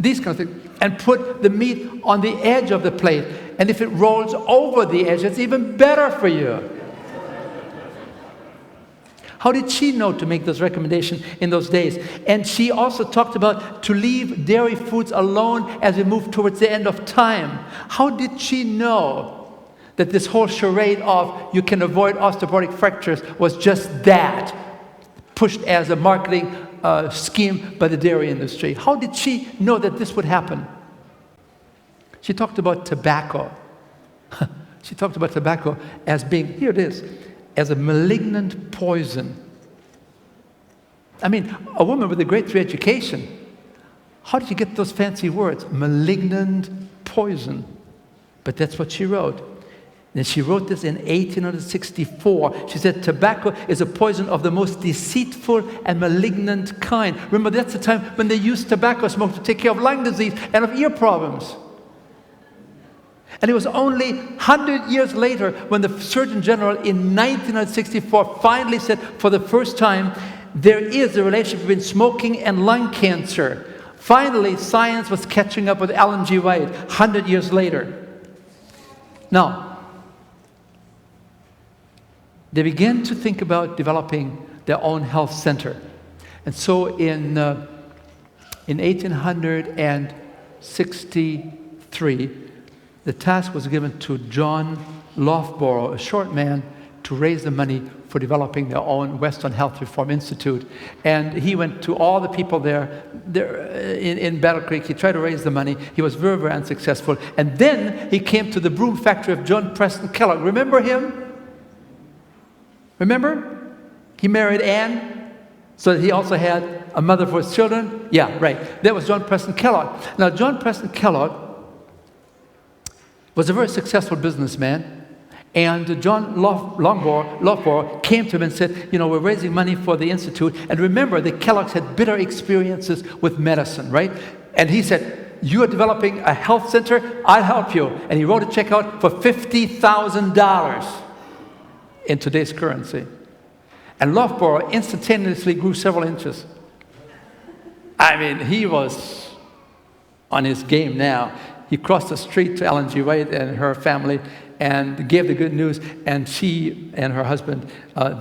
these kind of things, and put the meat on the edge of the plate. And if it rolls over the edge, it's even better for you. How did she know to make those recommendations in those days? And she also talked about to leave dairy foods alone as we move towards the end of time. How did she know that this whole charade of you can avoid osteoporotic fractures was just that? Pushed as a marketing scheme by the dairy industry. How did she know that this would happen? She talked about tobacco. She talked about tobacco as being, here it is, as a malignant poison. I mean, a woman with a grade 3 education, how did you get those fancy words? Malignant poison. But that's what she wrote. And she wrote this in 1864. She said, tobacco is a poison of the most deceitful and malignant kind. Remember, that's the time when they used tobacco smoke to take care of lung disease and of ear problems. And it was only 100 years later when the Surgeon General in 1964 finally said, for the first time, there is a relationship between smoking and lung cancer. Finally, science was catching up with Ellen G. White 100 years later. Now, they began to think about developing their own health center. And so in 1863, the task was given to John Loughborough, a short man, to raise the money for developing their own Western Health Reform Institute. And he went to all the people there in Battle Creek. He tried to raise the money. He was very, very unsuccessful. And then he came to the broom factory of John Preston Kellogg. Remember him? Remember? He married Anne, so that he also had a mother for his children. Yeah, right. That was John Preston Kellogg. Now, John Preston Kellogg was a very successful businessman, And John Loughborough came to him and said, we're raising money for the Institute. And remember, the Kellogg's had bitter experiences with medicine, right? And he said, you are developing a health center, I'll help you. And he wrote a check out for $50,000 in today's currency. And Loughborough instantaneously grew several inches. I mean, he was on his game now. He crossed the street to Ellen G. White and her family and gave the good news, and she and her husband,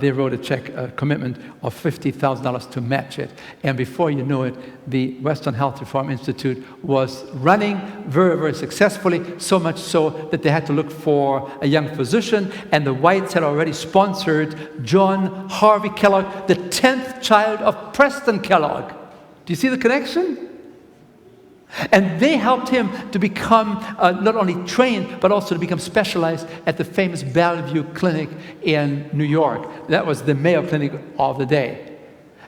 they wrote a check, a commitment of $50,000 to match it. And before you know it, the Western Health Reform Institute was running very, very successfully, so much so that they had to look for a young physician, and the Whites had already sponsored John Harvey Kellogg, the 10th child of Preston Kellogg. Do you see the connection? And they helped him to become not only trained, but also to become specialized at the famous Bellevue Clinic in New York. That was the Mayo Clinic of the day.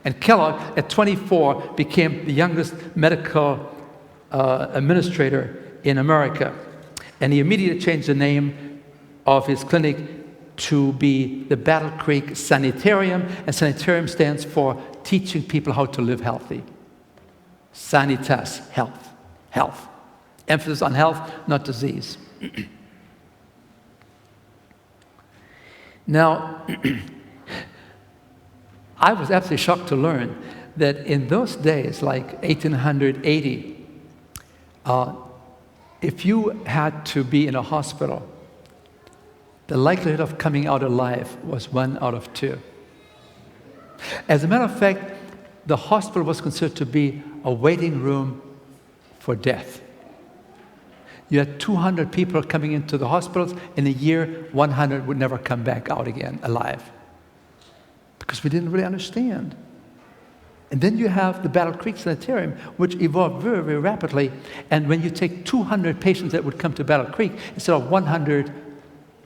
And Kellogg, at 24, became the youngest medical administrator in America. And he immediately changed the name of his clinic to be the Battle Creek Sanitarium. And Sanitarium stands for teaching people how to live healthy. Sanitas, health. Health. Emphasis on health, not disease. Now, I was absolutely shocked to learn that in those days, like 1880, if you had to be in a hospital, the likelihood of coming out alive was 1 out of 2. As a matter of fact, the hospital was considered to be a waiting room for death. You had 200 people coming into the hospitals. In a year, 100 would never come back out again alive. Because we didn't really understand. And then you have the Battle Creek Sanitarium, which evolved very, very rapidly. And when you take 200 patients that would come to Battle Creek, instead of 100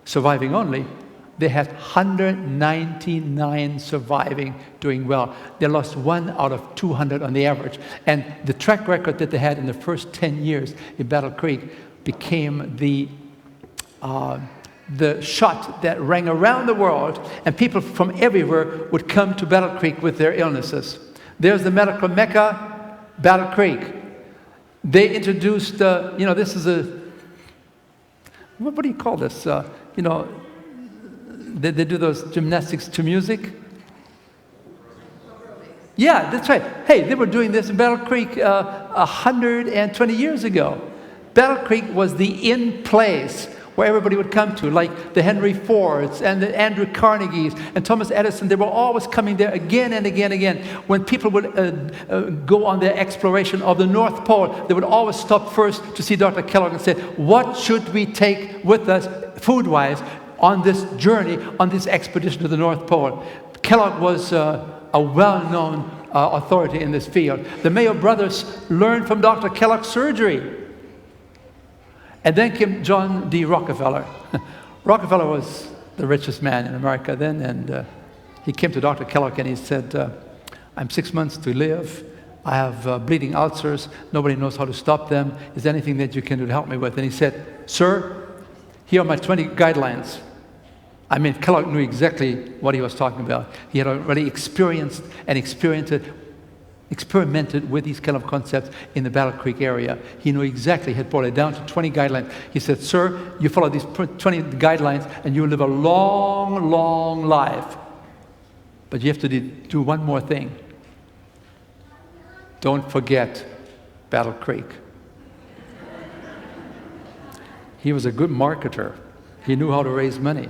surviving only, they had 199 surviving, doing well. They lost 1 out of 200 on the average. And the track record that they had in the first 10 years in Battle Creek became the shot that rang around the world, and people from everywhere would come to Battle Creek with their illnesses. There's the medical mecca, Battle Creek. They introduced, this is a, what do you call this? They do those gymnastics to music. Yeah, that's right. Hey, they were doing this in Battle Creek 120 years ago. Battle Creek was the in place where everybody would come to, like the Henry Fords and the Andrew Carnegies and Thomas Edison. They were always coming there again and again and again. When people would go on their exploration of the North Pole, they would always stop first to see Dr. Kellogg and say, what should we take with us food-wise on this journey, on this expedition to the North Pole? Kellogg was a well-known authority in this field. The Mayo brothers learned from Dr. Kellogg's surgery. And then came John D. Rockefeller. Rockefeller was the richest man in America then, and he came to Dr. Kellogg and he said, I'm 6 months to live. I have bleeding ulcers. Nobody knows how to stop them. Is there anything that you can do to help me with? And he said, sir, here are my 20 guidelines. I mean, Kellogg knew exactly what he was talking about. He had already experienced and experimented with these kind of concepts in the Battle Creek area. He knew exactly, he had brought it down to 20 guidelines. He said, sir, you follow these 20 guidelines and you will live a long, long life. But you have to do one more thing. Don't forget Battle Creek. He was a good marketer. He knew how to raise money.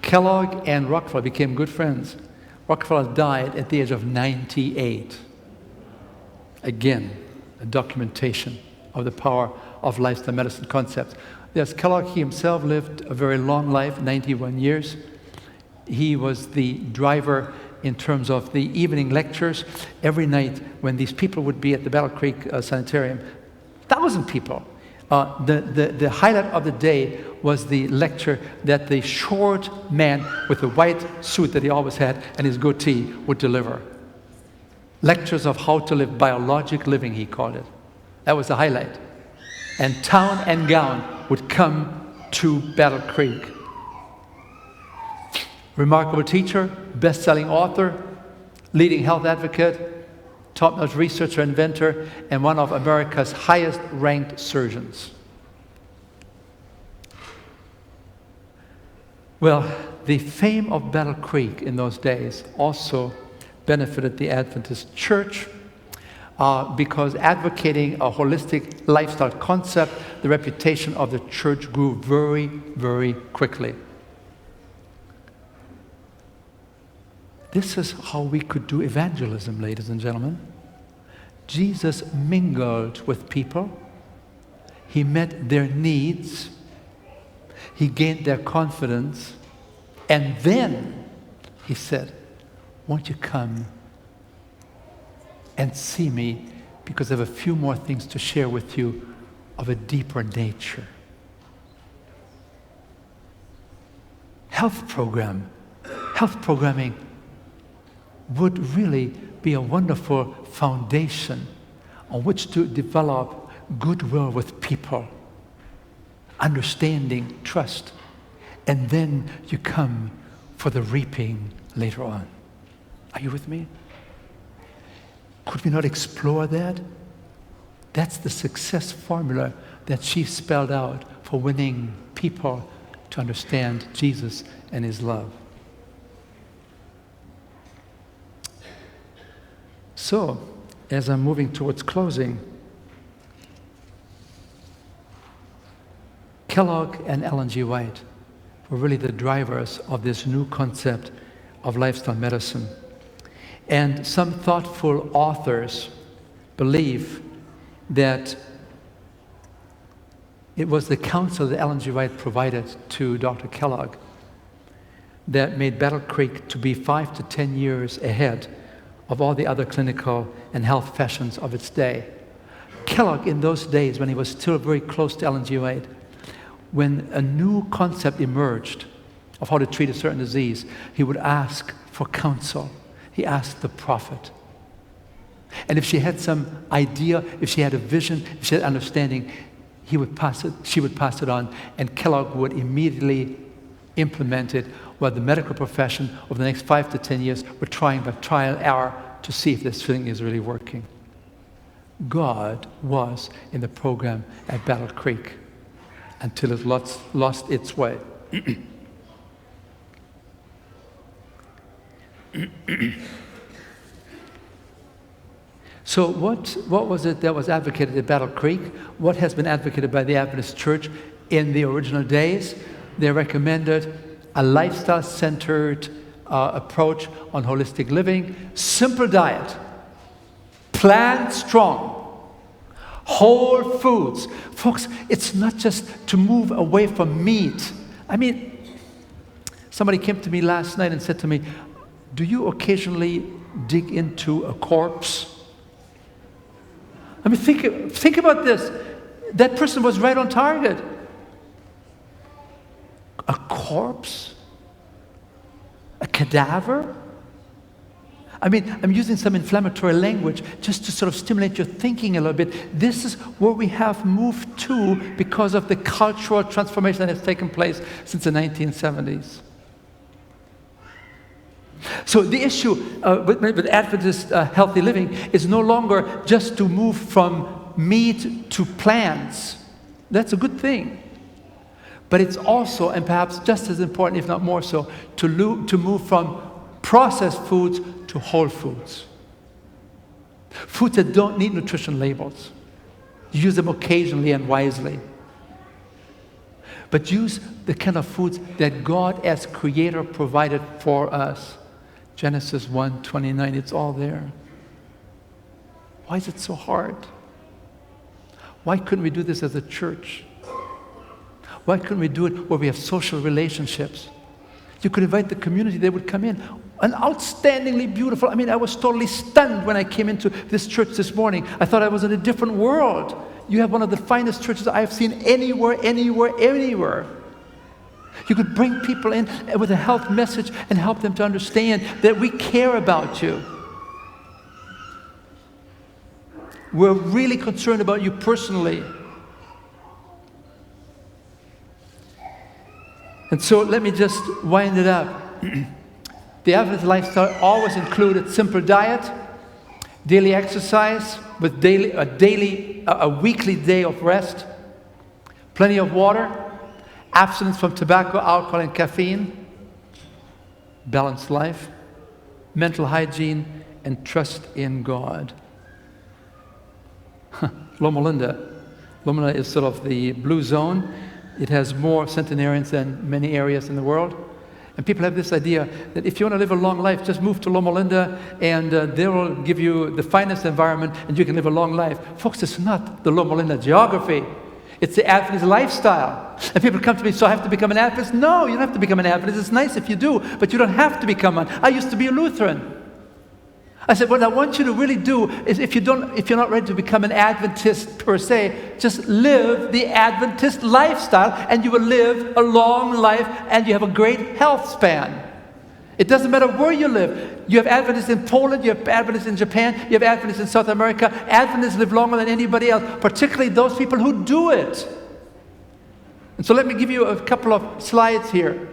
Kellogg and Rockefeller became good friends. Rockefeller died at the age of 98. Again, a documentation of the power of lifestyle medicine concepts. Yes, Kellogg, he himself lived a very long life, 91 years. He was the driver in terms of the evening lectures. Every night when these people would be at the Battle Creek Sanitarium, 1,000 people. The highlight of the day was the lecture that the short man with the white suit that he always had and his goatee would deliver. Lectures of how to live, biologic living, he called it. That was the highlight. And town and gown would come to Battle Creek. Remarkable teacher, best-selling author, leading health advocate, top-notch researcher, inventor, and one of America's highest-ranked surgeons. Well, the fame of Battle Creek in those days also benefited the Adventist Church because advocating a holistic lifestyle concept, the reputation of the church grew very, very quickly. This is how we could do evangelism, ladies and gentlemen. Jesus mingled with people. He met their needs. He gained their confidence. And then he said, won't you come and see me, because I have a few more things to share with you of a deeper nature. Health programming would really be a wonderful foundation on which to develop goodwill with people, understanding, trust, and then you come for the reaping later on. Are you with me? Could we not explore that? That's the success formula that she spelled out for winning people to understand Jesus and his love. So, as I'm moving towards closing, Kellogg and Ellen G. White were really the drivers of this new concept of lifestyle medicine. And some thoughtful authors believe that it was the counsel that Ellen G. White provided to Dr. Kellogg that made Battle Creek to be 5 to 10 years ahead of all the other clinical and health professions of its day. Kellogg, in those days, when he was still very close to Ellen G. White, when a new concept emerged of how to treat a certain disease, he would ask for counsel. He asked the prophet. And if she had some idea, if she had a vision, if she had understanding, she would pass it on, and Kellogg would immediately implement it, while the medical profession over the next 5 to 10 years were trying by trial and error to see if this thing is really working. God was in the program at Battle Creek until it lost its way. So what was it that was advocated at Battle Creek? What has been advocated by the Adventist Church in the original days? They recommended a lifestyle-centered approach on holistic living, simple diet, plant strong, whole foods. Folks, it's not just to move away from meat. I mean, somebody came to me last night and said to me, do you occasionally dig into a corpse? I mean, think about this. That person was right on target. A corpse? A cadaver? I mean, I'm using some inflammatory language just to sort of stimulate your thinking a little bit. This is where we have moved to because of the cultural transformation that has taken place since the 1970s. So the issue with Adventist healthy living is no longer just to move from meat to plants. That's a good thing. But it's also, and perhaps just as important, if not more so, to move from processed foods to whole foods. Foods that don't need nutrition labels. Use them occasionally and wisely. But use the kind of foods that God as Creator provided for us. Genesis 1:29, it's all there. Why is it so hard? Why couldn't we do this as a church? Why couldn't we do it where we have social relationships? You could invite the community, they would come in. An outstandingly beautiful, I mean, I was totally stunned when I came into this church this morning. I thought I was in a different world. You have one of the finest churches I have seen anywhere. You could bring people in with a health message and help them to understand that we care about you. We're really concerned about you personally. And so let me just wind it up. The Adventist lifestyle always included simple diet, daily exercise with a weekly day of rest, plenty of water, abstinence from tobacco, alcohol, and caffeine, balanced life, mental hygiene, and trust in God. Loma Linda is sort of the blue zone. It has more centenarians than many areas in the world. And people have this idea that if you want to live a long life, just move to Loma Linda and they will give you the finest environment and you can live a long life. Folks, it's not the Loma Linda geography. It's the Adventist lifestyle. And people come to me, so I have to become an Adventist? No, you don't have to become an Adventist. It's nice if you do, but you don't have to become one. I used to be a Lutheran. I said, what I want you to really do is if you're not ready to become an Adventist per se, just live the Adventist lifestyle and you will live a long life and you have a great health span. It doesn't matter where you live. You have Adventists in Poland, you have Adventists in Japan, you have Adventists in South America. Adventists live longer than anybody else, particularly those people who do it. And so let me give you a couple of slides here.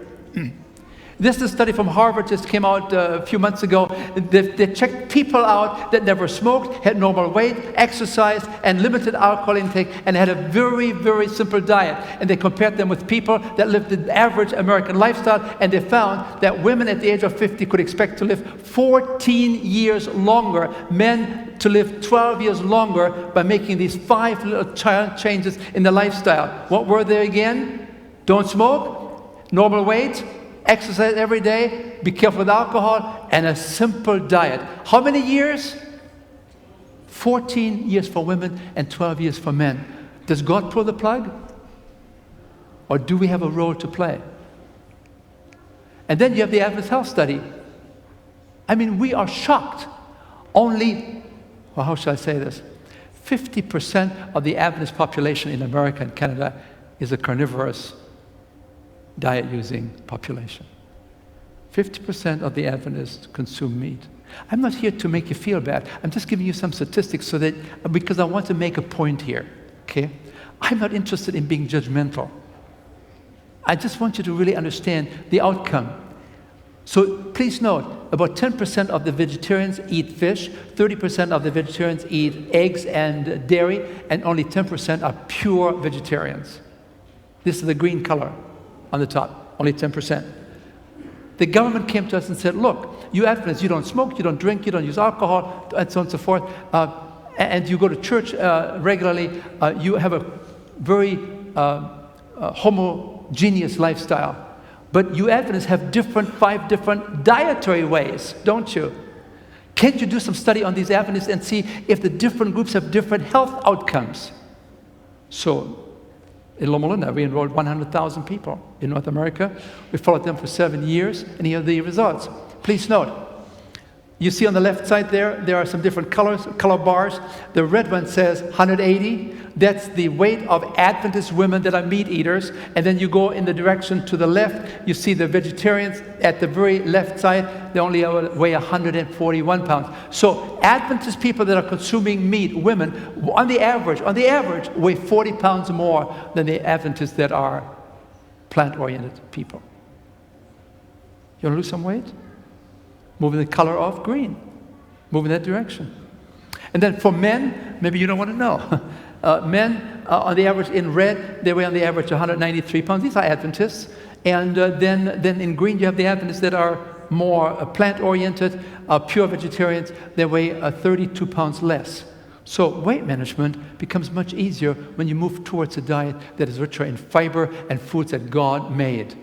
This is a study from Harvard, just came out a few months ago. They checked people out that never smoked, had normal weight, exercised, and limited alcohol intake, and had a very, very simple diet. And they compared them with people that lived the average American lifestyle, and they found that women at the age of 50 could expect to live 14 years longer, men to live 12 years longer by making these 5 little changes in the lifestyle. What were they again? Don't smoke, normal weight, exercise every day, be careful with alcohol, and a simple diet. How many years? 14 years for women and 12 years for men. Does God pull the plug? Or do we have a role to play? And then you have the Adventist Health Study. I mean, we are shocked. Only, well, how should I say this? 50% of the Adventist population in America and Canada is a carnivorous diet-using population. 50% of the Adventists consume meat. I'm not here to make you feel bad. I'm just giving you some statistics because I want to make a point here, okay? I'm not interested in being judgmental. I just want you to really understand the outcome. So please note, about 10% of the vegetarians eat fish, 30% of the vegetarians eat eggs and dairy, and only 10% are pure vegetarians. This is the green color on the top, only 10%. The government came to us and said, look, you Adventists, you don't smoke, you don't drink, you don't use alcohol, and so on and so forth, and you go to church regularly, you have a very homogeneous lifestyle. But you Adventists have 5 different dietary ways, don't you? Can't you do some study on these Adventists and see if the different groups have different health outcomes? So, in Loma Linda, we enrolled 100,000 people in North America. We followed them for 7 years, and here are the results. Please note, you see on the left side there are some different color bars. The red one says 180. That's the weight of Adventist women that are meat eaters. And then you go in the direction to the left, you see the vegetarians at the very left side, they only weigh 141 pounds. So Adventist people that are consuming meat, women, on the average, weigh 40 pounds more than the Adventists that are plant-oriented people. You want to lose some weight? Moving the color of green. Move in that direction. And then for men, maybe you don't want to know. Men, on the average, in red, they weigh on the average 193 pounds. These are Adventists. And then in green, you have the Adventists that are more plant-oriented, pure vegetarians. They weigh 32 pounds less. So weight management becomes much easier when you move towards a diet that is richer in fiber and foods that God made.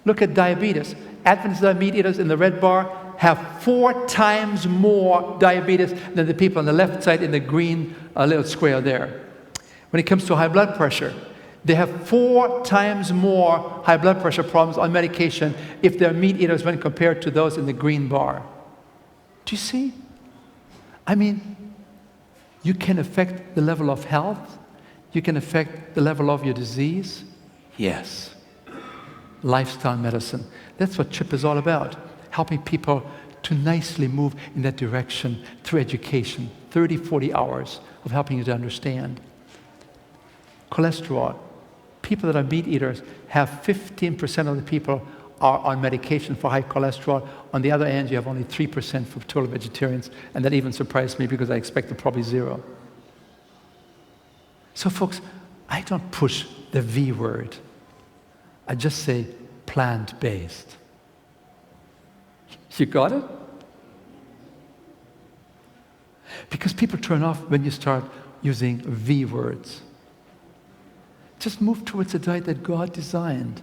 Look at diabetes. Adventist meat eaters in the red bar have 4 times more diabetes than the people on the left side in the green little square there. When it comes to high blood pressure, they have 4 times more high blood pressure problems on medication if they're meat eaters when compared to those in the green bar. Do you see? I mean, you can affect the level of health. You can affect the level of your disease. Yes. Lifestyle medicine. That's what CHIP is all about. Helping people to nicely move in that direction through education. 30, 40 hours of helping you to understand. Cholesterol, people that are meat eaters have 15% of the people are on medication for high cholesterol. On the other end, you have only 3% for total vegetarians. And that even surprised me because I expected probably 0. So folks, I don't push the V word. I just say plant-based. You got it? Because people turn off when you start using V words. Just move towards a diet that God designed.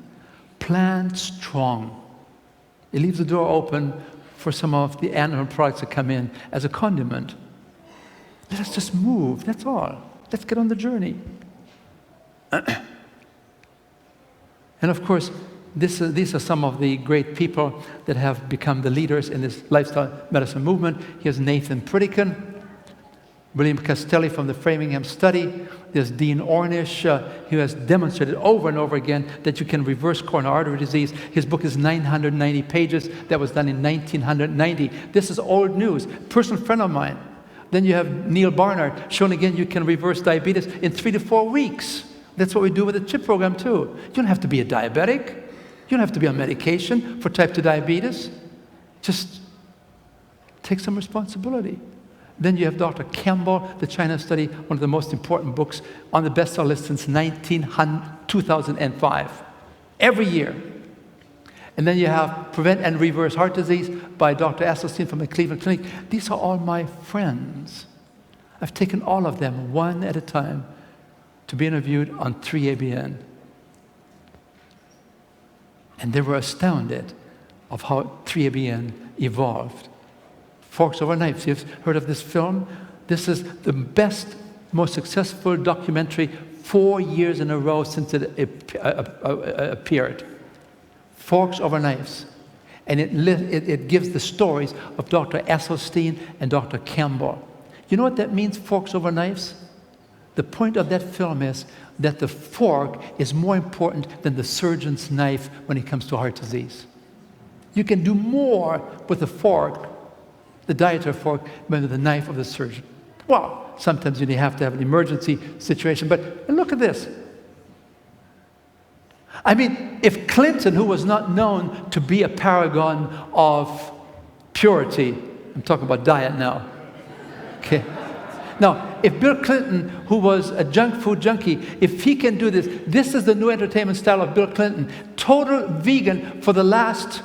Plant strong. It leaves the door open for some of the animal products to come in as a condiment. Let us just move, that's all. Let's get on the journey. And of course, these are some of the great people that have become the leaders in this lifestyle medicine movement. Here's Nathan Pritikin, William Castelli from the Framingham Study. There's Dean Ornish, who has demonstrated over and over again that you can reverse coronary artery disease. His book is 990 pages. That was done in 1990. This is old news. Personal friend of mine. Then you have Neil Barnard, shown again you can reverse diabetes in 3 to 4 weeks. That's what we do with the CHIP program too. You don't have to be a diabetic. You don't have to be on medication for type 2 diabetes. Just take some responsibility. Then you have Dr. Campbell, the China Study, one of the most important books on the bestseller list since 2005, every year. And then you have Prevent and Reverse Heart Disease by Dr. Esselstyn from the Cleveland Clinic. These are all my friends. I've taken all of them one at a time to be interviewed on 3ABN. And they were astounded of how 3ABN evolved. Forks Over Knives. You've heard of this film? This is the best, most successful documentary 4 years in a row since it appeared. Forks Over Knives. And it gives the stories of Dr. Esselstyn and Dr. Campbell. You know what that means, Forks Over Knives? The point of that film is that the fork is more important than the surgeon's knife when it comes to heart disease. You can do more with the fork, the dietary fork, than with the knife of the surgeon. Well, sometimes you have to have an emergency situation, but look at this. I mean, if Clinton, who was not known to be a paragon of purity, I'm talking about diet now, okay? Now, if Bill Clinton, who was a junk food junkie, if he can do this, this is the new entertainment style of Bill Clinton, total vegan for the last,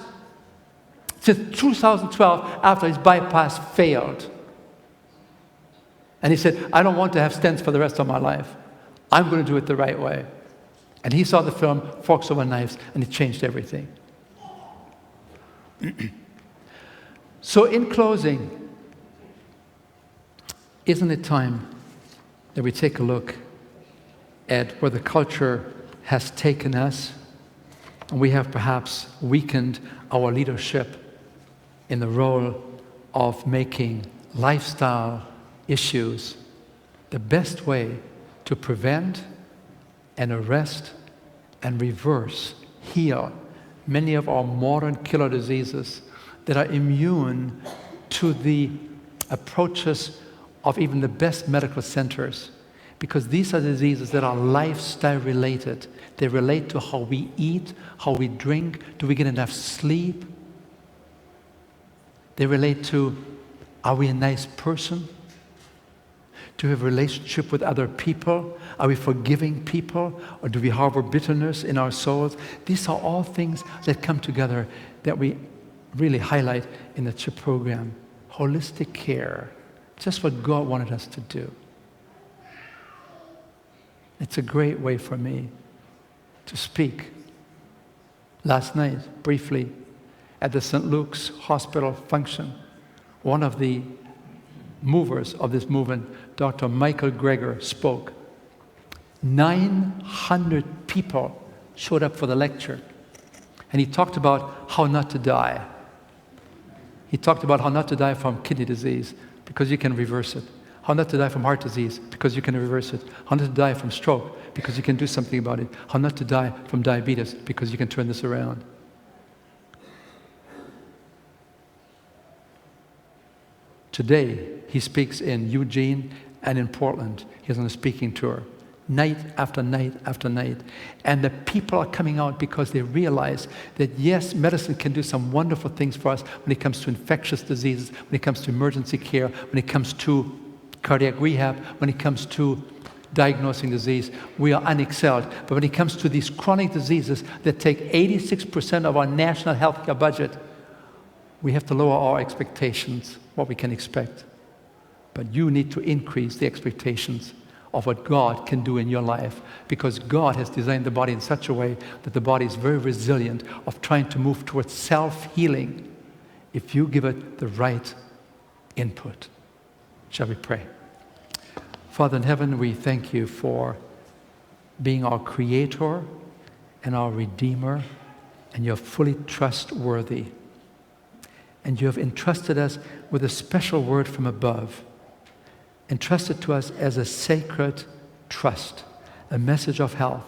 since 2012, after his bypass failed. And he said, I don't want to have stents for the rest of my life. I'm going to do it the right way. And he saw the film Forks Over Knives, and it changed everything. So in closing, isn't it time that we take a look at where the culture has taken us, and we have perhaps weakened our leadership in the role of making lifestyle issues the best way to prevent and arrest and reverse, heal many of our modern killer diseases that are immune to the approaches of even the best medical centers, because these are diseases that are lifestyle related. They relate to how we eat, how we drink, do we get enough sleep? They relate to, are we a nice person? Do we have a relationship with other people? Are we forgiving people? Or do we harbor bitterness in our souls? These are all things that come together that we really highlight in the CHIP program. Holistic care. Just what God wanted us to do. It's a great way for me to speak. Last night, briefly, at the St. Luke's Hospital function, one of the movers of this movement, Dr. Michael Greger, spoke. 900 people showed up for the lecture. And he talked about how not to die. He talked about how not to die from kidney disease, because you can reverse it. How not to die from heart disease, because you can reverse it. How not to die from stroke, because you can do something about it. How not to die from diabetes, because you can turn this around. Today, he speaks in Eugene and in Portland. He's on a speaking tour. night after night after night. And the people are coming out because they realize that yes, medicine can do some wonderful things for us when it comes to infectious diseases, when it comes to emergency care, when it comes to cardiac rehab, when it comes to diagnosing disease, we are unexcelled. But when it comes to these chronic diseases that take 86% of our national healthcare budget, we have to lower our expectations, what we can expect. But you need to increase the expectations of what God can do in your life, because God has designed the body in such a way that the body is very resilient of trying to move towards self-healing if you give it the right input. Shall we pray? Father in heaven, we thank you for being our creator and our redeemer, and you're fully trustworthy. And you have entrusted us with a special word from above, entrusted to us as a sacred trust, a message of health,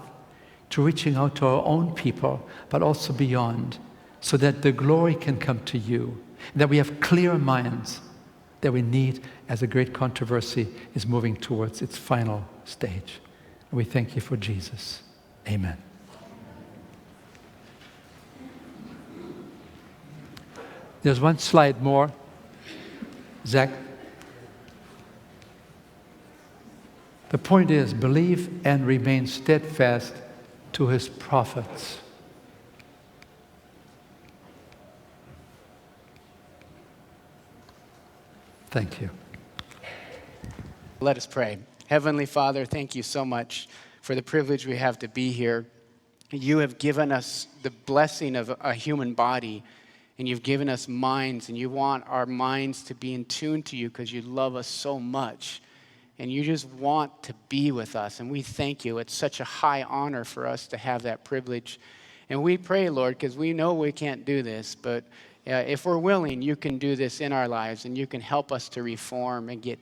to reaching out to our own people, but also beyond, so that the glory can come to you, and that we have clear minds that we need as the great controversy is moving towards its final stage. And we thank you for Jesus. Amen. There's one slide more. Zach. The point is, believe and remain steadfast to his prophets. Thank you. Let us pray. Heavenly Father, thank you so much for the privilege we have to be here. You have given us the blessing of a human body, and you've given us minds, and you want our minds to be in tune to you because you love us so much, and you just want to be with us, and we thank you. It's such a high honor for us to have that privilege, and we pray, Lord, because we know we can't do this, but if we're willing, you can do this in our lives, and you can help us to reform and get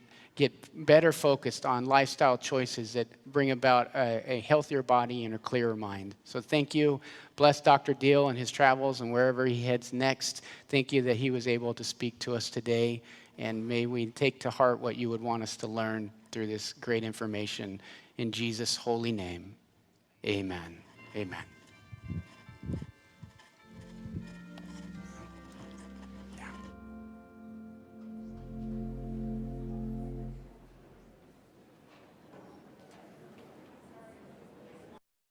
better focused on lifestyle choices that bring about a healthier body and a clearer mind. So thank you. Bless Dr. Diehl and his travels and wherever he heads next. Thank you that he was able to speak to us today, and may we take to heart what you would want us to learn through this great information. In Jesus' holy name, amen. Amen.